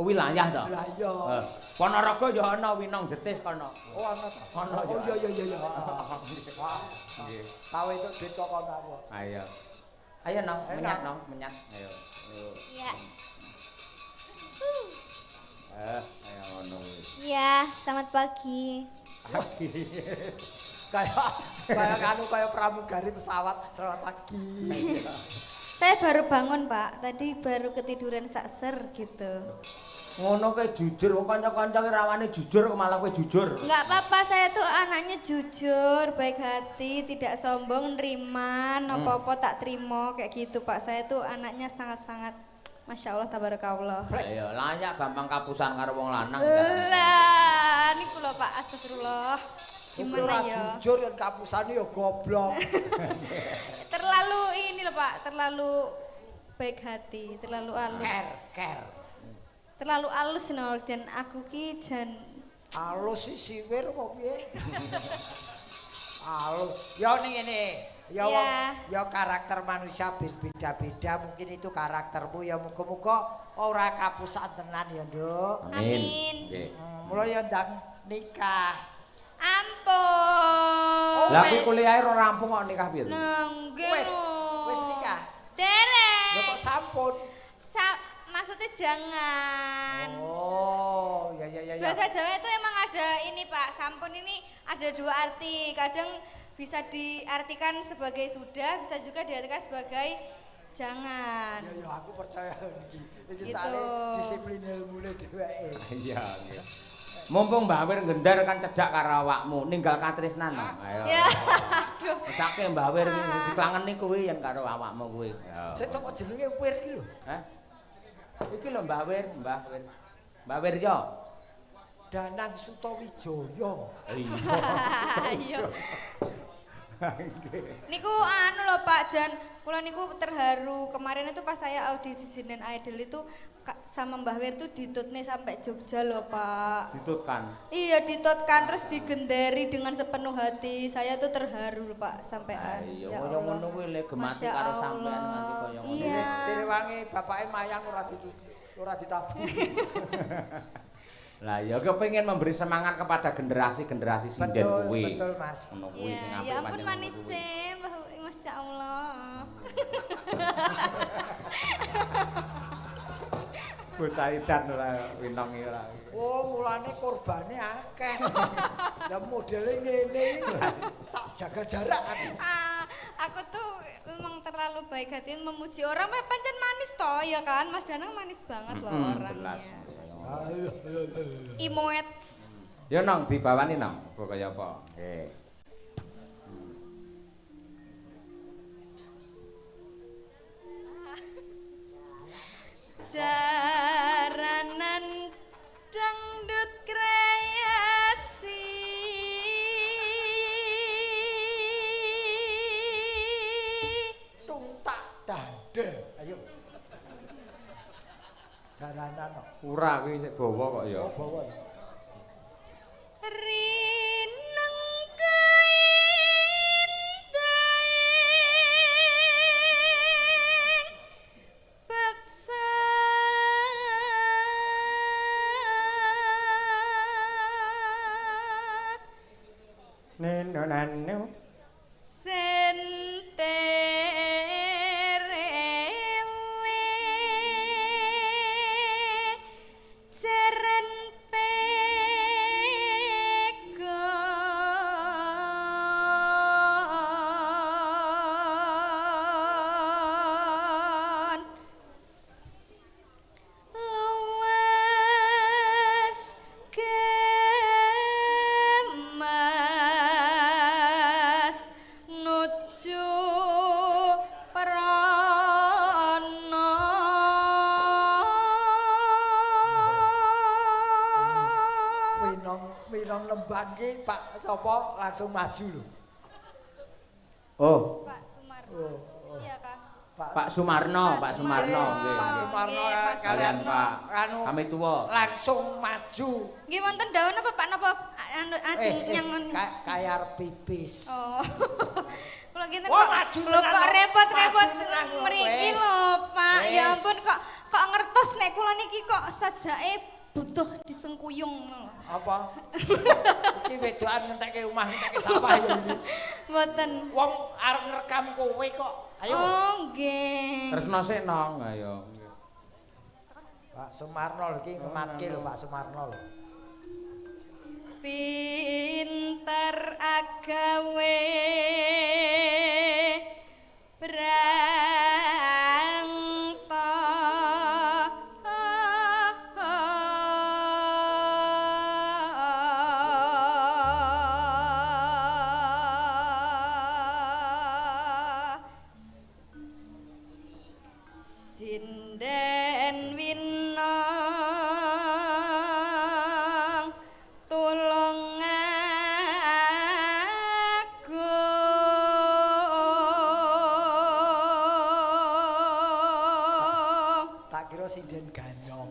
B: Oh, wilayah to?
C: Lah iya.
B: Ponorogo ya ana winong jetis kono.
C: Oh, ana to.
B: Ana ya.
C: Oh, iya. Wah.
B: Nggih.
C: Tahu itu duit kok kono apa.
B: Ayo. Ayo nong, menyat nong, menyat. Ayo. Ayo.
A: Iya.
B: Ayo ngono kuwi.
A: Iya, selamat pagi.
C: kayak pramugari pesawat selamat pagi.
D: Saya baru bangun, Pak. Tadi baru ketiduran sakser gitu.
B: Ngono kowe jujur, wong kanca-kanca ki rawane jujur kok malah kowe jujur.
D: Enggak apa-apa, saya tuh anaknya jujur, baik hati, tidak sombong, neriman, apa-apa tak terima kayak gitu, Pak. Saya tuh anaknya sangat-sangat Masya Allah, tabarakallah.
B: Ayo, layak gampang kapusan karo wong lanang.
D: Lah, niku lho Pak, astagfirullah.
C: Gimana
D: Gimana ya?
C: jujur yang kapusane ya goblok.
D: Terlalu ini loh Pak, terlalu baik hati, terlalu halus.
C: Ker.
D: Terlalu halus no, dan aku ki jan
C: Halus sih siwir apa piye? Halus. Ya ning ngene. Ya wong ya karakter manusia beda-beda, mungkin itu karaktermu ya muga-muga ora kapusan tenan ya, Nduk.
D: Amin.
B: Nggih.
C: Mula ya ndang nikah.
D: Ampun.
B: Lah kuwi kuliahe ora rampung kok nikah piye?
D: Nggih.
C: Wis nikah.
D: Derek.
C: Ya kok sampun.
D: Maksudnya jangan.
C: Oh, ya.
D: Bahasa Jawa itu emang ada ini Pak, sampun ini ada dua arti. Kadang bisa diartikan sebagai sudah, bisa juga diartikan sebagai jangan.
C: Ya aku percaya iki. Iki
D: Gitu.
C: sale disiplin ilmune dheweke.
B: Iya, nggih. Mumpung Mbak Wir gendar kan cedak karo awakmu, ninggal katresnan. Ayo.
D: Ya, aduh.
B: Sake Mbak Wir diklangeni kuwi yen karo awakmu kuwi.
C: Sik kok jenenge Wir iki lho.
B: Hah? Iki lho Mbak Wir. Mbak Wir yo.
C: Danang Sutawijaya.
B: Iya.
D: Niku anu loh Pak Jan, kula niku terharu. Kemarin itu pas saya audisi Sinden Idol itu sama Mbah Wir tuh ditutne sampai Jogja loh Pak.
B: Ditutkan.
D: Iya ditutkan terus digenderi dengan sepenuh hati. Saya tuh terharu loh Pak sampean.
B: Iya,
D: Ya
B: kaya ngono
D: Allah.
B: kuwi le gemati
D: Masya
B: karo sampean
D: Allah.
B: nganti kaya ngono.
D: Iya.
C: Direwangi bapake mayang ora ditabung.
B: Lah ya kepengin memberi semangat kepada generasi-generasi sinden kuwi.
C: Betul Mas.
B: Ngono kuwi sing
D: Iya,
B: apik
D: ya ampun
B: pancen ngono
D: manis
B: kuwi.
D: Masya Allah.
B: Bocah edan ora winong iki ora.
C: Oh, mulane korbane akeh. Lah modele ngene iki tak jaga jarak aku.
D: Aku tuh memang terlalu baik hati memuji orang, pancen manis toh ya kan, Mas Danang manis banget loh orangnya. Imoet.
B: Ya nong dibawani nong, kok kaya apa? Nggih.
D: Jaranan dangdut kreasi.
C: Tungtak dade. Ayo. Jaranan kok.
B: Ora kuwi sik bawa kok ya.
C: Oh, bawa.
D: Rineng kaindaing beksa
B: Neno nano.
C: Minong Lembang ki Pak sapa langsung maju lho.
B: Oh,
D: Pak Sumarno. Iya Kak.
B: Pak Sumarno, Pak Sumarno nggih.
C: Pak Sumarno
D: Nggih, Pak
B: Kalian Pak
C: anu
B: kami tuwa.
C: langsung maju.
D: Nggih wonten dawuh napa Pak napa anu ajeng yang
C: kayar pipis.
D: Oh. Kula kinten
C: Wah,
D: kok
C: maju
D: lho
C: tenan,
D: kok repot-repot
C: maju tenan,
D: mriki
C: wes.
D: lho Pak. Ya
C: Wes.
D: ampun kok ngertos nek kula niki kok sajake butuh disengkuyung lho.
C: Apa? Iki wedokan ngentekke omah ngentekke sawah ya iki.
D: Mboten.
C: Wong arep ngrekam kowe kok. Ayo.
D: Oh nggih.
B: Tresno sik nong, ayo.
C: Pak Sumarno lho iki ngematke lho Pak Sumarno lho.
D: Pinter agawe sinden winong tulung agung.
C: Tak kira sinden ganyong.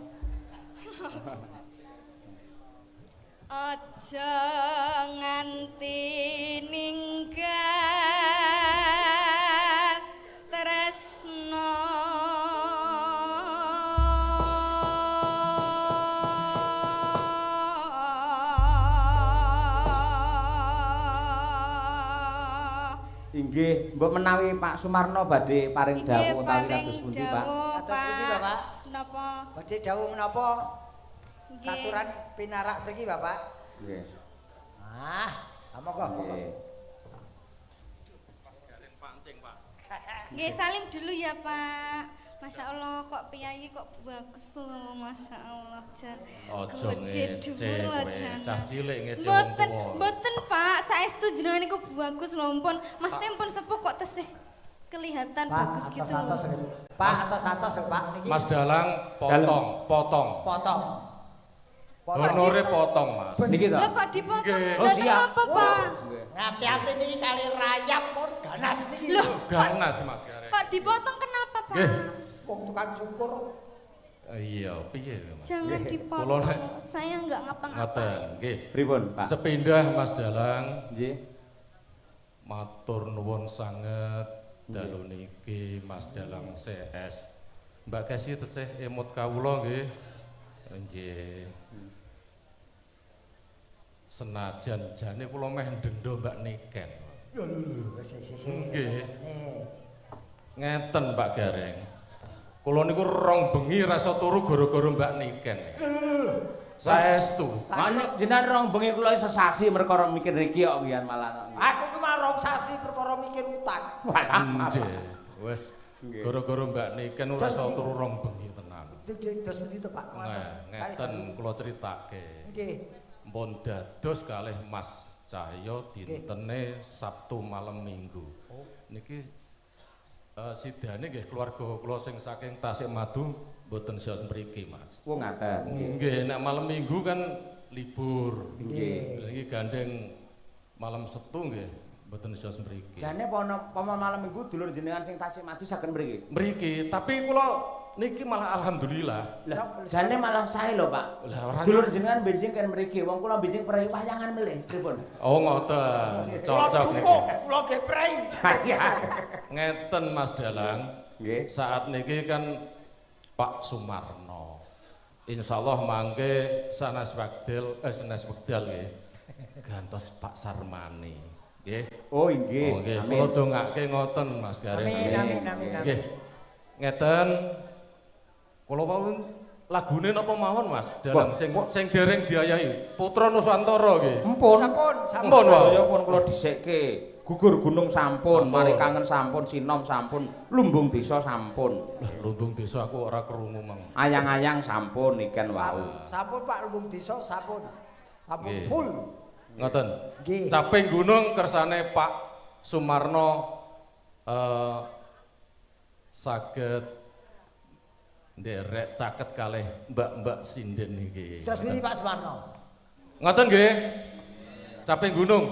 D: Aja nganti ninggal
B: Nggih, mbok menawi Pak Sumarno badhe paring dawuh utawi kados pundi, Pak?
C: Kados pundi, Bapak?
D: Napa?
C: Badhe dawuh menapa?
D: Nggih.
C: Aturan pinarak mriki, Bapak.
B: Nggih.
C: Monggo, monggo.
B: Nggih.
D: Nggih, salim dulu ya, Pak. Masya Allah, kok piyayi kok bagus loh, Masya Allah.
E: Ojo
D: Gede
E: ngece
D: dhuwur
E: kowe,
D: wajahnya.
E: cah cilik ngece wong
D: Mboten,
E: tuwa.
D: mboten Pak, saestu jenengan niku bagus lho mpun. Mas pun sepuh kok tesih kelihatan bagus gitu.
C: Atos-atos lho. Pak, atos-atos lho, Pak niki.
E: Mas Dalang potong.
C: Potong.
E: Honore potong, Mas.
B: Niki to.
D: Lah kok dipotong?
E: Nggih.
B: Oh,
D: Dateng
B: siap.
D: apa, Pak?
C: Hati-hati niki kali rayap pun ganas niki.
D: Loh,
E: Ganas Mas garek.
D: kok dipotong kenapa, Pak?
E: Nggih.
C: Wong tukang syukur.
E: Iya, piye Mas?
D: Jangan
E: Kulo
D: dipotong.
E: nek
D: Saya enggak ngapa-ngapain.
E: ngaten, nggih.
B: Pripun, Pak?
E: Sepindah Mas Dalang,
B: Nggih.
E: matur nuwun sanget dalu niki Mas Dalang CS. Mbak Kesi tesih emut kawula nggih. Nggih. Senajan jane kula meh ndendha Mbak Niken.
C: Lho, wis.
E: Nggih. Ngeten Pak Gareng. Kula niku rong bengi rasa turu gara-gara Mbak Niken. Saestu.
B: Manuk jenengan rong bengi kula sesasi perkara mikir iki kok pian malah.
C: Aku ki mah rong sasi perkara mikir utang.
E: Nggih. Wis gara-gara Mbak Niken rasa turu rong bengi tenan.
C: Nggih, dos pundi to, Pak?
E: Ngeten kula critake.
C: Nggih.
E: Mpun dados kalih Mas Cahyo dintene Sabtu malam Minggu. Niki sidane nggih keluarga kula sing saking Tasikmadu mboten sios mriki, Mas.
B: Oh ngaten.
E: Nggih, nek malam Minggu kan libur.
B: Nggih.
E: Niki gandeng malam Setu nggih mboten sios mriki.
B: Jane pomo malam Minggu dulur jenengan sing Tasikmadu saged mriki.
E: Mriki, tapi kula niki malah alhamdulillah.
B: Lah, jane malah sae lho, Pak.
E: Lah ora
B: Dulur jenengan benjing kan mriki, wong kula benjing prei wayangan melih, pripun?
E: Oh ngoten, cocok niki.
C: Kula nggih prei.
B: Iya.
E: Ngeten Mas Dalang.
B: Nggih.
E: Saat niki kan Pak Sumarno. Insyaallah mangke sanes wekdal nggih. Gantos Pak Sarmani. Nggih.
B: Oh nggih.
E: Oh nggih,
B: Amin.
E: kula dongake ngoten Mas Gareng.
C: Amin.
E: Nggih. Ngeten kula wau lagune napa mawon Mas Dalang sing dereng diayahi Putra Nusantara nggih.
B: Empun.
E: Empun wae.
B: Ya pun kula dhisike. Gugur gunung sampun, mari kangen sampun, sinom sampun, lumbung desa sampun.
E: Lah lumbung desa aku ora krungu mang.
B: Ayang-ayang sampun niken wau.
C: Sampun Pak Lumbung Desa sampun. Sampun
E: Nggih.
C: full.
E: Ngoten.
C: Nggih.
E: Caping gunung kersane Pak Sumarno saged nderek caket kalih mbak-mbak sinden niki.
C: Dos pundi Pak Sumarno?
E: Ngoten nggih. Caping gunung.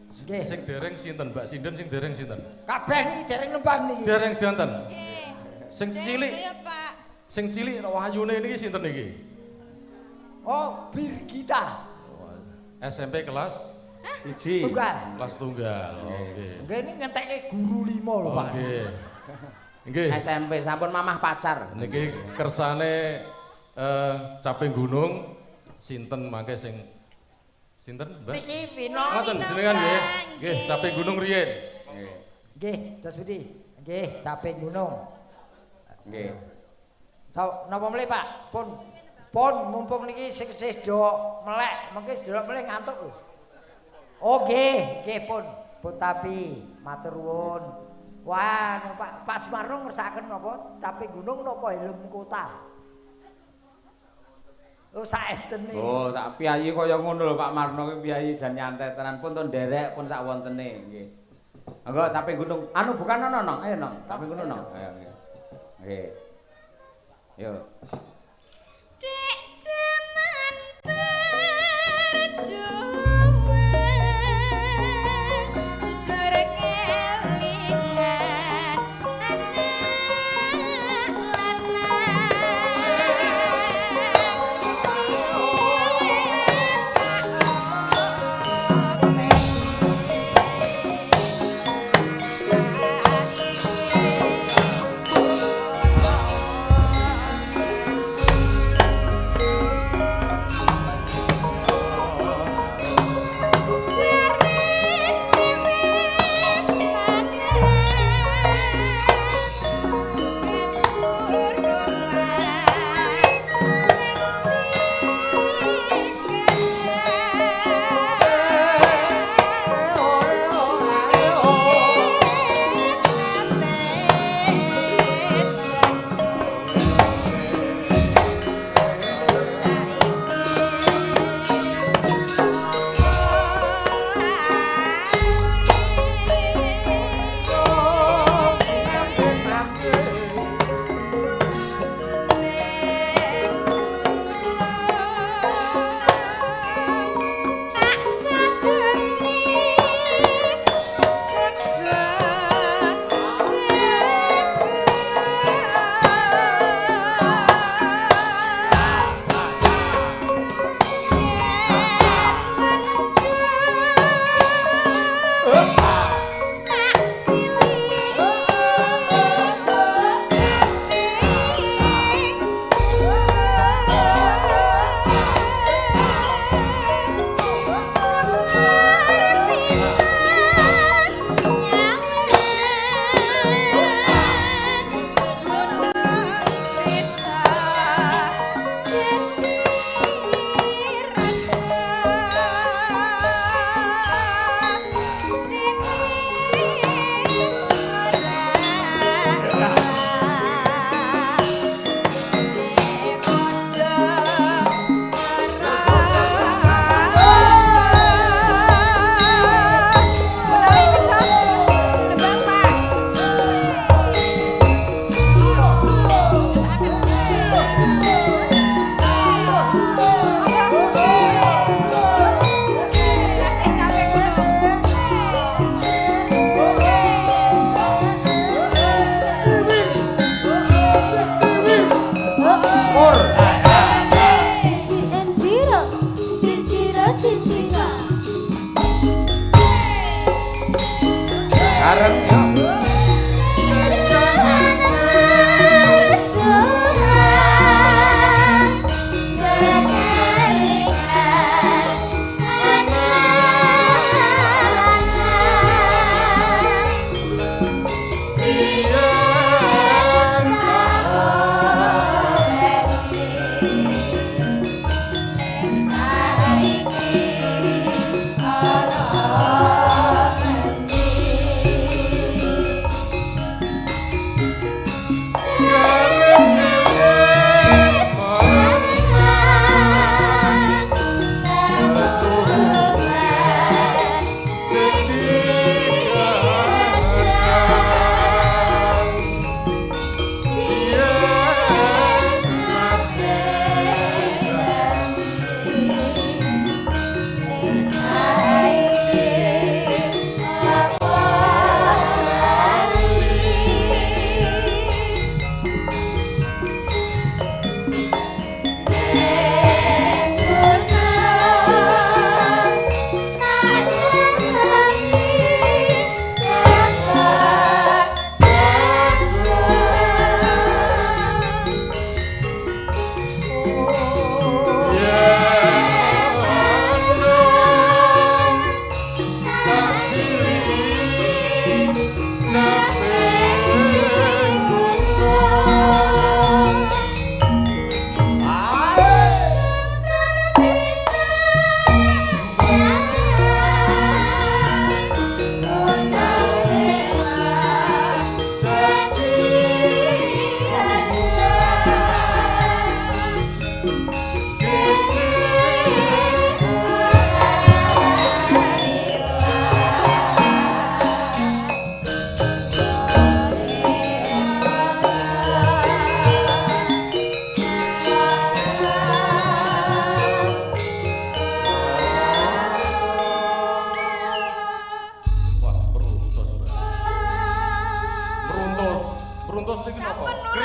C: Nggih.
E: Sing dereng sinten Mbak Sinden sing dereng sinten?
C: Kabeh niki dereng nembang niki.
E: Dereng sinten?
D: Nggih.
E: Sing cilik.
D: Ya, Pak.
E: Sing cilik wayune niki sinten niki?
C: Oh, Birgita.
E: SMP kelas
B: Siji.
C: Tunggal.
E: kelas tunggal. Oh nggih.
C: Nggih ini ngentekke guru 5 lho,
E: Oh
C: Pak.
E: nggih. Nggih.
B: SMP sampun mamah pacar.
E: Niki kersane caping gunung sinten mangke sing sinten Mbak?
C: Niki Vino.
E: Ngoten jenengan nggih. Nggih, caping gunung riyen.
B: Nggih.
C: Nggih, dos pundi? Nggih, caping gunung.
B: Nggih.
C: Napa mlih Pak? Pun mumpung niki sing do melek, mengke sedelok meleh ngantuk lho. Oh nggih, pun tapi matur nuwun. Wah, Pak Sumarno ngersakaken napa caping gunung napa helm kota? Oh saenten iki.
B: Oh, sak piyayi kaya ngono lho Pak Marno ki piyayi jan nyantai tenan pun to nderek pun sak wontene nggih. Anggo caping gunung. Anu bukan ono nong, ayo nong. Caping gunung nong. Ayo nggih. Nggih. Yo.
D: Dek jaman perjuangan jurang elingan anak lanang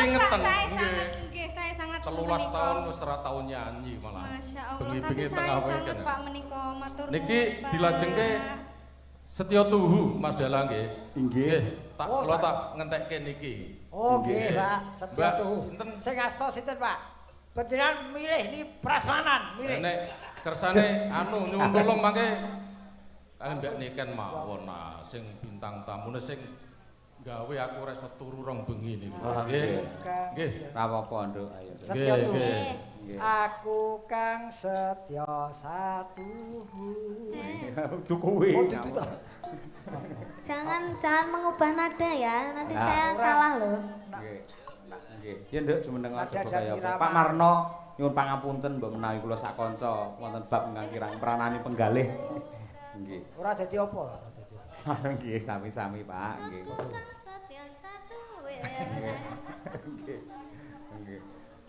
E: kepingetan.
D: Saya sangat nggih, saya sangat
E: 13 tahun wis ora tau nyanyi malah.
D: Masya Allah, tapi
E: Bengi-bengi
D: saya
E: tengah
D: sangat
E: weekend.
D: Pak menika matur nuwun.
E: Niki
D: Pak.
E: dilajengke Setya Tuhu Mas Dalang nggih.
B: Nggih.
E: Tak
C: Oh,
E: kula tak ngentekke niki.
C: Oh nggih,
E: Nggih.
C: Pak. Setya
E: Mbak,
C: tuh.
E: sinten?
C: Sing asta sinten, Pak? Panjenengan milih ini prasmanan, milih.
E: Nek kersane anu nyuwun tulung mangke kalian Mbak Niken mawon sing bintang tamune sing gawe aku ora iso turu rong bengi niku. Nggih. Nggih.
B: Ora apa-apa, Nduk. Ayo.
C: Setya tuh.
B: Nggih.
C: Aku kang setya satuhu.
B: Itu kuwi.
C: Oh, itu ta.
A: Jangan mengubah nada ya, nanti
B: Nah,
A: saya
C: ora.
A: salah loh.
B: Nggih. Nggih. Ya Nduk jumeneng
C: Nada
B: aja
C: dan
B: kaya
C: irama.
B: Pak Marno nyuwun pangapunten mbok menawi kula sak kanca wonten bab ingkang kirang pranani penggalih. Nggih.
C: Ora dadi apa, ora dadi apa.
B: Nggih, sami-sami Pak, nggih.
A: Aku kan setia satu.
B: Nggih. Nggih.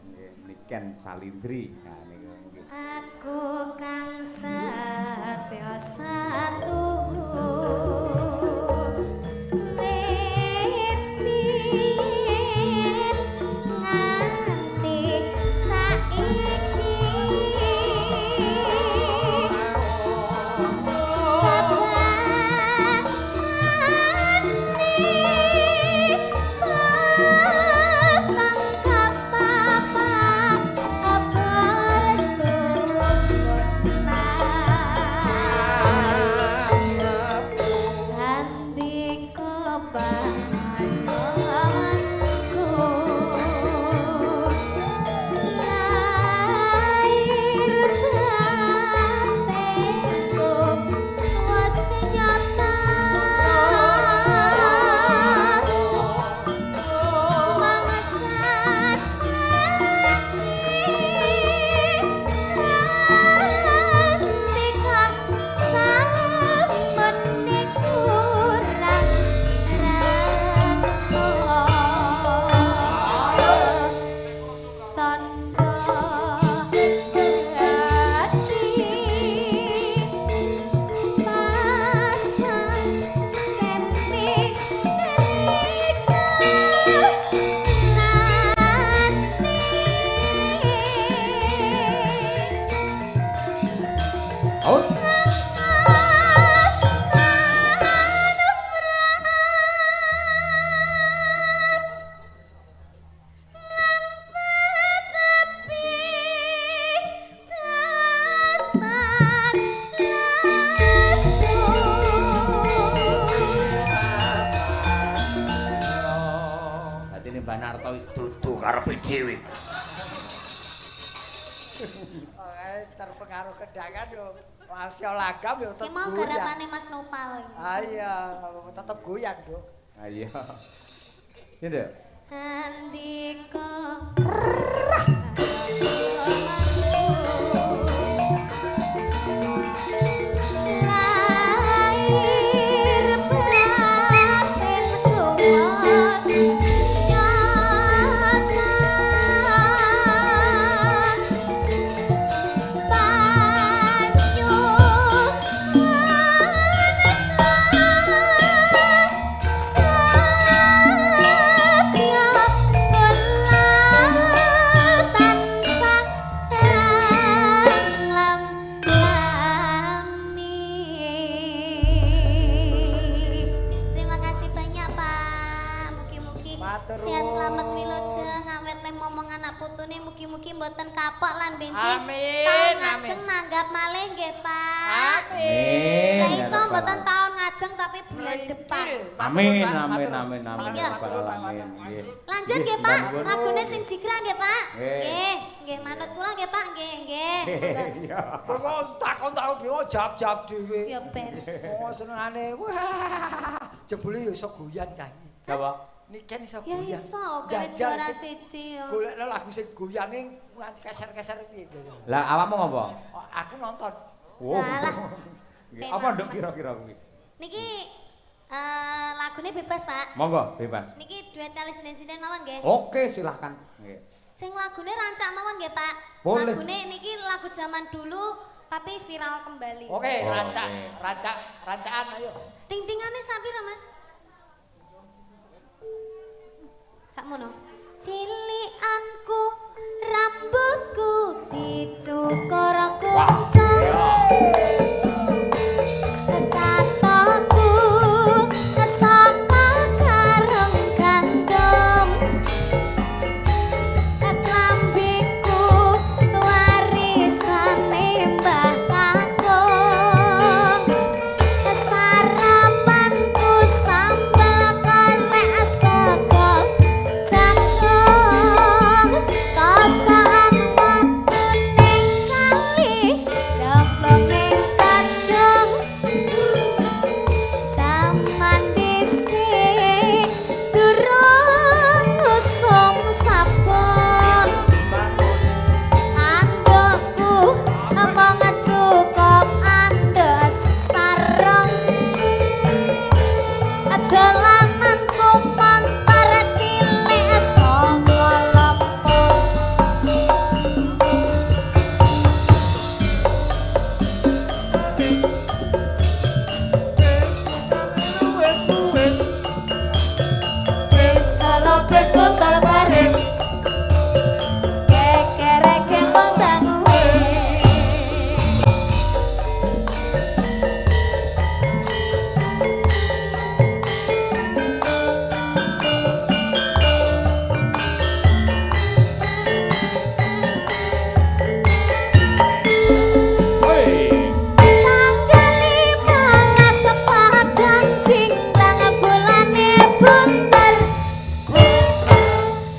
B: Nggih, Niken Salindri. Nah niku nggih.
A: Aku kang setia satu. Wit-wit nganti saiki.
B: Mbak Narto dudu karepe dhewe.
C: Terpengaruh kendangan yo. Masya lagam yo
A: Ki
C: tetep
A: mau
C: goyang.
A: garapane Mas Nopal.
C: Iya, tetep goyang, Duk.
B: Ayo. Ya, Nduk.
A: Andika lahir batin kuwas nyata banyu Terima kasih banyak Pak. Mugi-mugi
C: Matur
A: sehat
C: nuwun.
A: selamat wilujeng awet le momong anak putune mugi-mugi mboten kapok lan bensin.
C: Amin,
A: Taun
C: amin.
A: ngajeng nanggap malih nggih Pak.
C: Amin.
A: Lah iso mboten taun ngajeng tapi bulan depan.
B: Amin, amin, amin, amin.
A: Iya.
B: Amin. Nggih.
A: Lanjut nggih
B: Nggih,
A: Pak,
B: bangun.
A: lagune sing jigra nggih Pak.
B: Nggih.
A: Nggih, nggih manut kula nggih Pak, nggih, nggih.
B: Iya.
C: Kok takon-takon dhewe jawab-jawab dhewe.
A: Ya ben.
C: Oh senengane. Wah. Jebule yo iso goyang cah iki.
B: Apa?
C: Niken iso
A: Ya
C: goyang.
A: iso, gawe
C: Jajal
A: juara
C: sih.
A: siji yo.
C: Golekno lagu sing goyange nganti keser-keser piye to.
B: Lah awakmu ngopo?
C: Oh, aku nonton.
B: Wow.
A: Lah.
B: Nggih, apa nduk kira-kira kuwi?
A: Niki lagune bebas Pak.
B: Monggo, bebas.
A: Niki duet kali sinden-sinden mawon nggih.
B: Oke, silahkan. Nggih.
A: Sing lagune rancak mawon nggih Pak.
B: Boleh.
A: Lagune niki lagu zaman dulu tapi viral kembali.
C: Oke,
B: Oh,
C: rancaan ayo.
A: Ting-tingane sapira Mas? Sakmono. Cilianku rambutku dicukur kuncung katoku saka kareng gandum klambiku warisane Mbah Kakung sarapanku sambal korek sego jagung kosaan watu ning kali domplong ning kandung jaman dhisik durung usum sabun andukku omong cukup andus sarung dolananku montor cilik saka lempung wis halo wis kotal baris kekere kembang tangue tanggal 15 Padang Cingkrang bulane bunter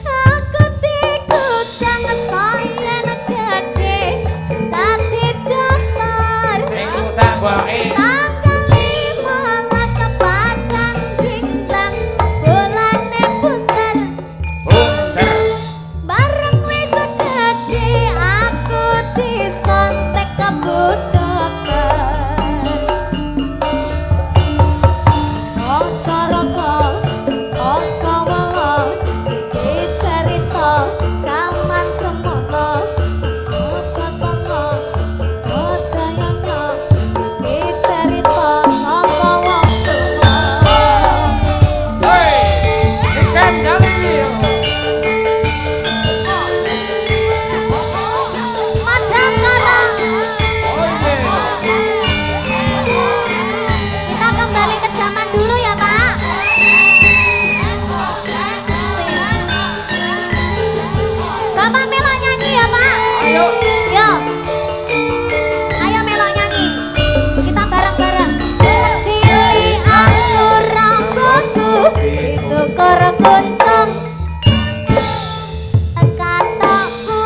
A: aku digudang sayen gede dadi dokter tanggal 15 Padang Cingkrang bulane bunter bareng wis gede aku disontek ke dokter Caraka Osawala iki cerita jaman semono Katongo Jayanya iki cerita saka wong tuwa Madangkara kita kembali ke zaman dulu ya Pak Bapak melok nyanyi ya Pak ayo ayo melok nyanyi kita bareng-bareng Cilianku rambutku dicukur kuncung katokku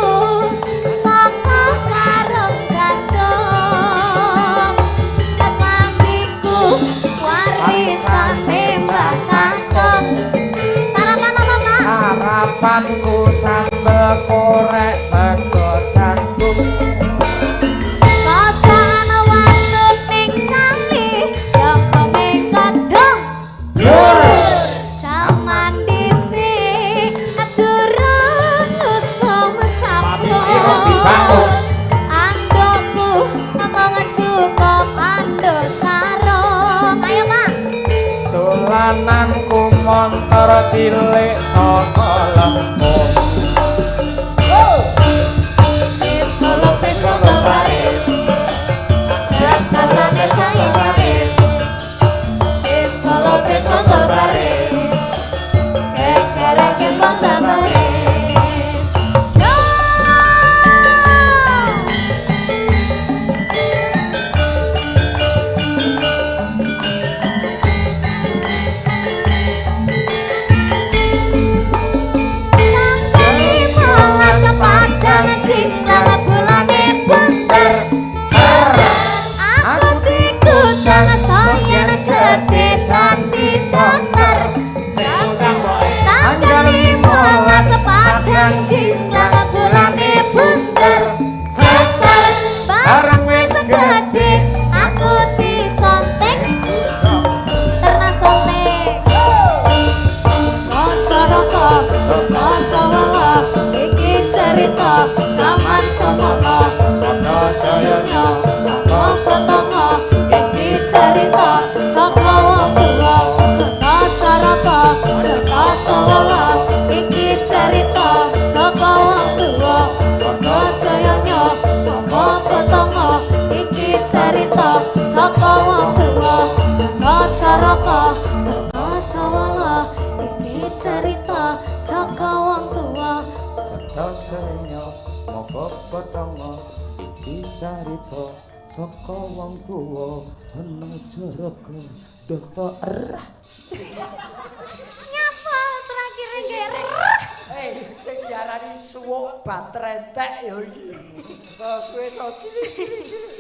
A: saka karung gandum klambiku warisane Mbah Kakung sarapan apa Pak?
B: Harapanku sambel korek sego jagung
A: Kosaan watu ning kali domplong ning kandung jaman dhisik durung usum sabun andukku omong cukup andus sarung ayo Pak
B: dolananku montor cilik saka lempung
A: wis halo wis kotal baris kasane sayen wis halo wis kotal baris kekere kembang tangue Padang Cingkrang bulane bunter aku digudang sayen gede dadi dokter tanggal 15 Padang Cingkrang bulane bunter sesar bareng wis gede aku disontek terna sontek Caraka Osawala iki cerita jaman semono Jayanya Katongo iki cerita saka wong tuwa Caraka Osawala iki cerita
B: sasenya moko kotongo iki carita saka wong tuwa ana jaraga data erah.
A: Nyapa terakhir nggih.
C: Sing diarani suwuk batrentek ya iki. Kowe to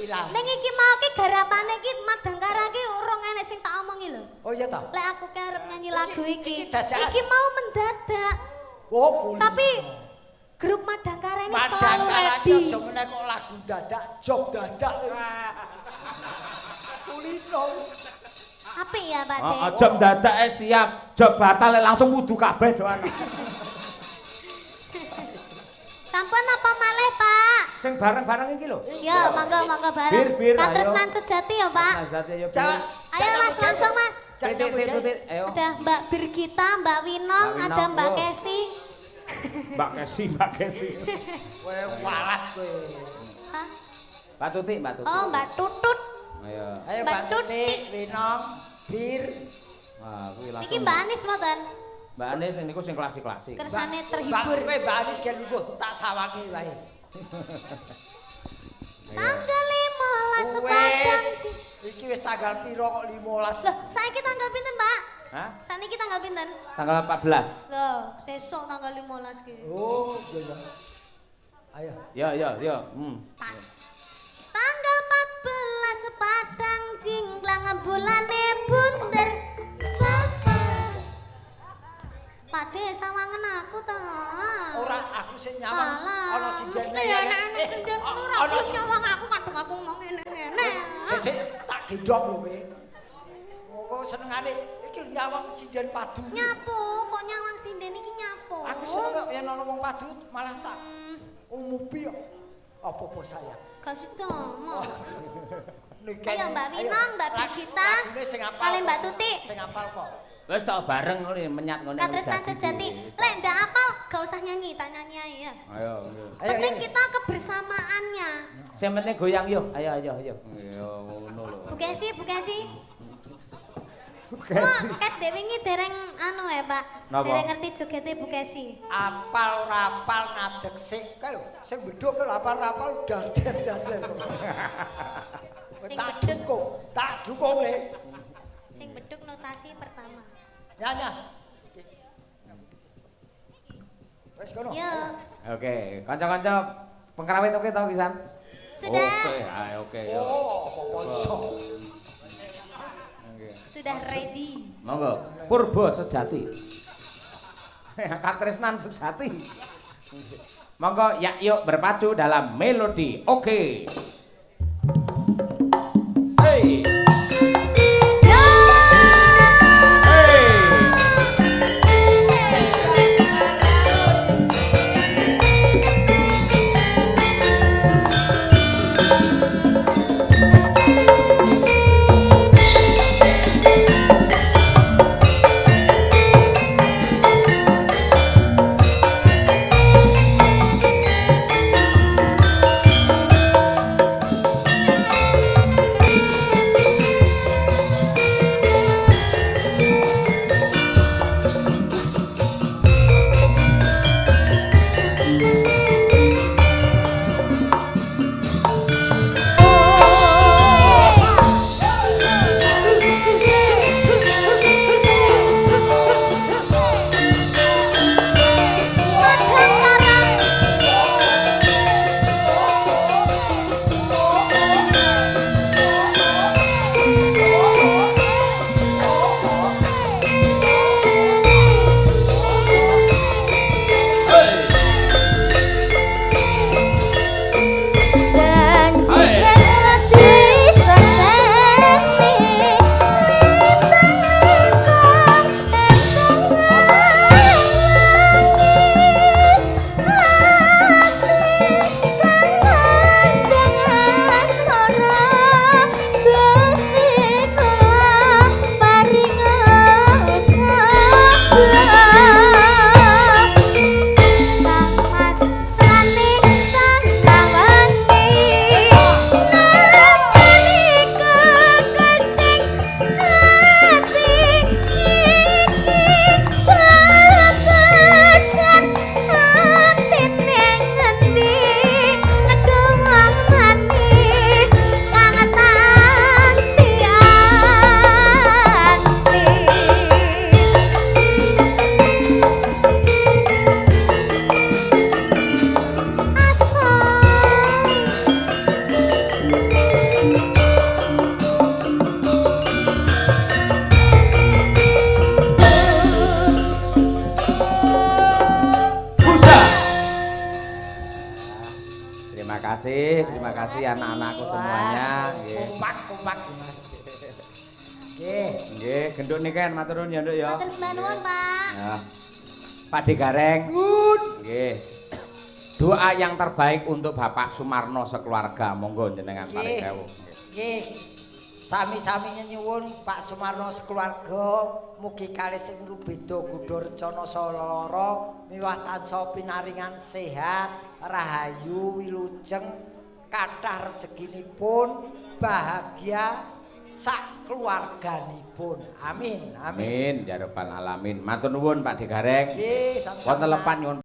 C: ilang.
A: Ning iki mau ki garapane ki Madangkara ki urung enek sing tak omongi lho.
C: Oh iya ta?
A: Lek aku kerep nyanyi lagu iki.
C: Iki dadakan.
A: Iki mau mendadak.
C: Oh, boleh.
A: Tapi grup Madangkara ini selalu
C: Madangkara
A: ready.
C: aja meneh kok lagu dadak, job dadak. Kulino.
A: Apik ya, Pak De.
B: Job dadake siap, job batal langsung wudu kabeh doan.
A: Sampun apa malih, Pak?
B: Sing bareng-bareng iki lho.
A: Ya, mangga bareng.
B: Bir, ayo.
A: Katresnan sejati ya, Pak.
B: Nazate ya.
A: Ayo Mas, langsung Mas.
B: Titik, ayo.
A: Ada Mbak Birgita, Mbak Winong,
B: Mbak
A: ada
B: Winong,
A: Mbak
B: yo.
A: Kesi.
B: Mbak Kesi.
C: Kowe walat kowe.
A: Hah?
B: Mbak Tuti.
A: Oh, Mbak Tutut.
B: Ayo.
C: Ayo
A: Mbak
C: Mbak Tuti, Winong, Bir.
B: Wah, kuwi langsung.
A: Iki Mbak Anis mboten?
B: Mbak Anis niku sing klasik-klasik.
A: Kersane terhibur.
C: Mbak Anis gen lungguh tak sawangi wae.
A: Tanggal 15 sepadang.
C: Iki wis tanggal piro kok 15?
A: Loh, saiki tanggal pinten, Pak?
B: Hah?
A: Saniki tanggal pinten?
B: Tanggal 14.
A: Loh, sesuk tanggal 15 ki.
C: Oh, iya. Ayo.
B: Yo.
A: Pas. Tanggal 14 sepadang jingklang bulane bunder sasar. Pade sawangen aku to.
C: Ora aku sing nyawang ana sinden
A: ya nek kendhen ora aku nyawang aku kadung aku ngomong ngene-ngene.
C: Sik tak gendong lho kowe. Kok senengane iki nyawang sinden padu.
A: Nyapu, kok nyawang sinden iki nyapu.
C: Aku seneng kok yen ana wong padu malah tak umupi kok. Apa-apa sayang.
A: Gak sitomo.
C: Niki.
A: Ayo Mbak Winong, Mbak Birgita, kali Mbak Tuti.
C: Sing apal kok.
B: Wis tak bareng ngene menyat ngene.
A: Katresnan sejati. Lek ndak apal gak usah nyanyi, tak nyanyi ae ya.
B: Ayo.
A: Penting kita kebersamaannya.
B: Sing penting goyang yo. Ayo. Yo ngono lho.
A: Bu Kesi. Ket dewingi dereng anu ya, Pak.
B: Napa?
A: Dereng ngerti jogete Bu Kesi.
C: Apal ora apal ngadeg sik kae lho. Sing bedhuk kok apal-apal dader.
A: Sing
C: Tak
A: bedhuk.
C: dukung le.
A: Sing beduk notasi pertama.
C: Nyanya. Wes kono.
A: Yo,
B: Oke, kanca-kanca pengrawit oke to pisan?
A: sudah.
B: Oke, ayo oke yo.
C: Oh, apa iso.
B: Oke.
A: Sudah ready.
B: Monggo, purba sejati. Katresnan sejati. Monggo ya yuk berpacu dalam melodi. Oke. Hey. Terima kasih anak-anakku semuanya. Nggih.
C: Kompak Mas. Nggih.
B: Nggih, genduk niken matur nuwun ya, Nduk ya.
A: Matur sembah nuwun, Pak.
B: Ya. Pak Digareng. Nggih. Doa yang terbaik untuk Bapak Sumarno sekeluarga, monggo jenengan paring dawuh.
C: Nggih. Sami-sami nyuwun Pak Sumarno sekeluarga mugi kalih sing rubeda gudha rencana salara miwah tansah pinaringan sehat, rahayu, wilujeng, kathah rezekinipun, bahagia sak keluarganipun. Amin.
B: Amin ya rabbal alamin. Matur nuwun Pak Digareng.
C: Nggih,
B: Wonten lepan nyuwun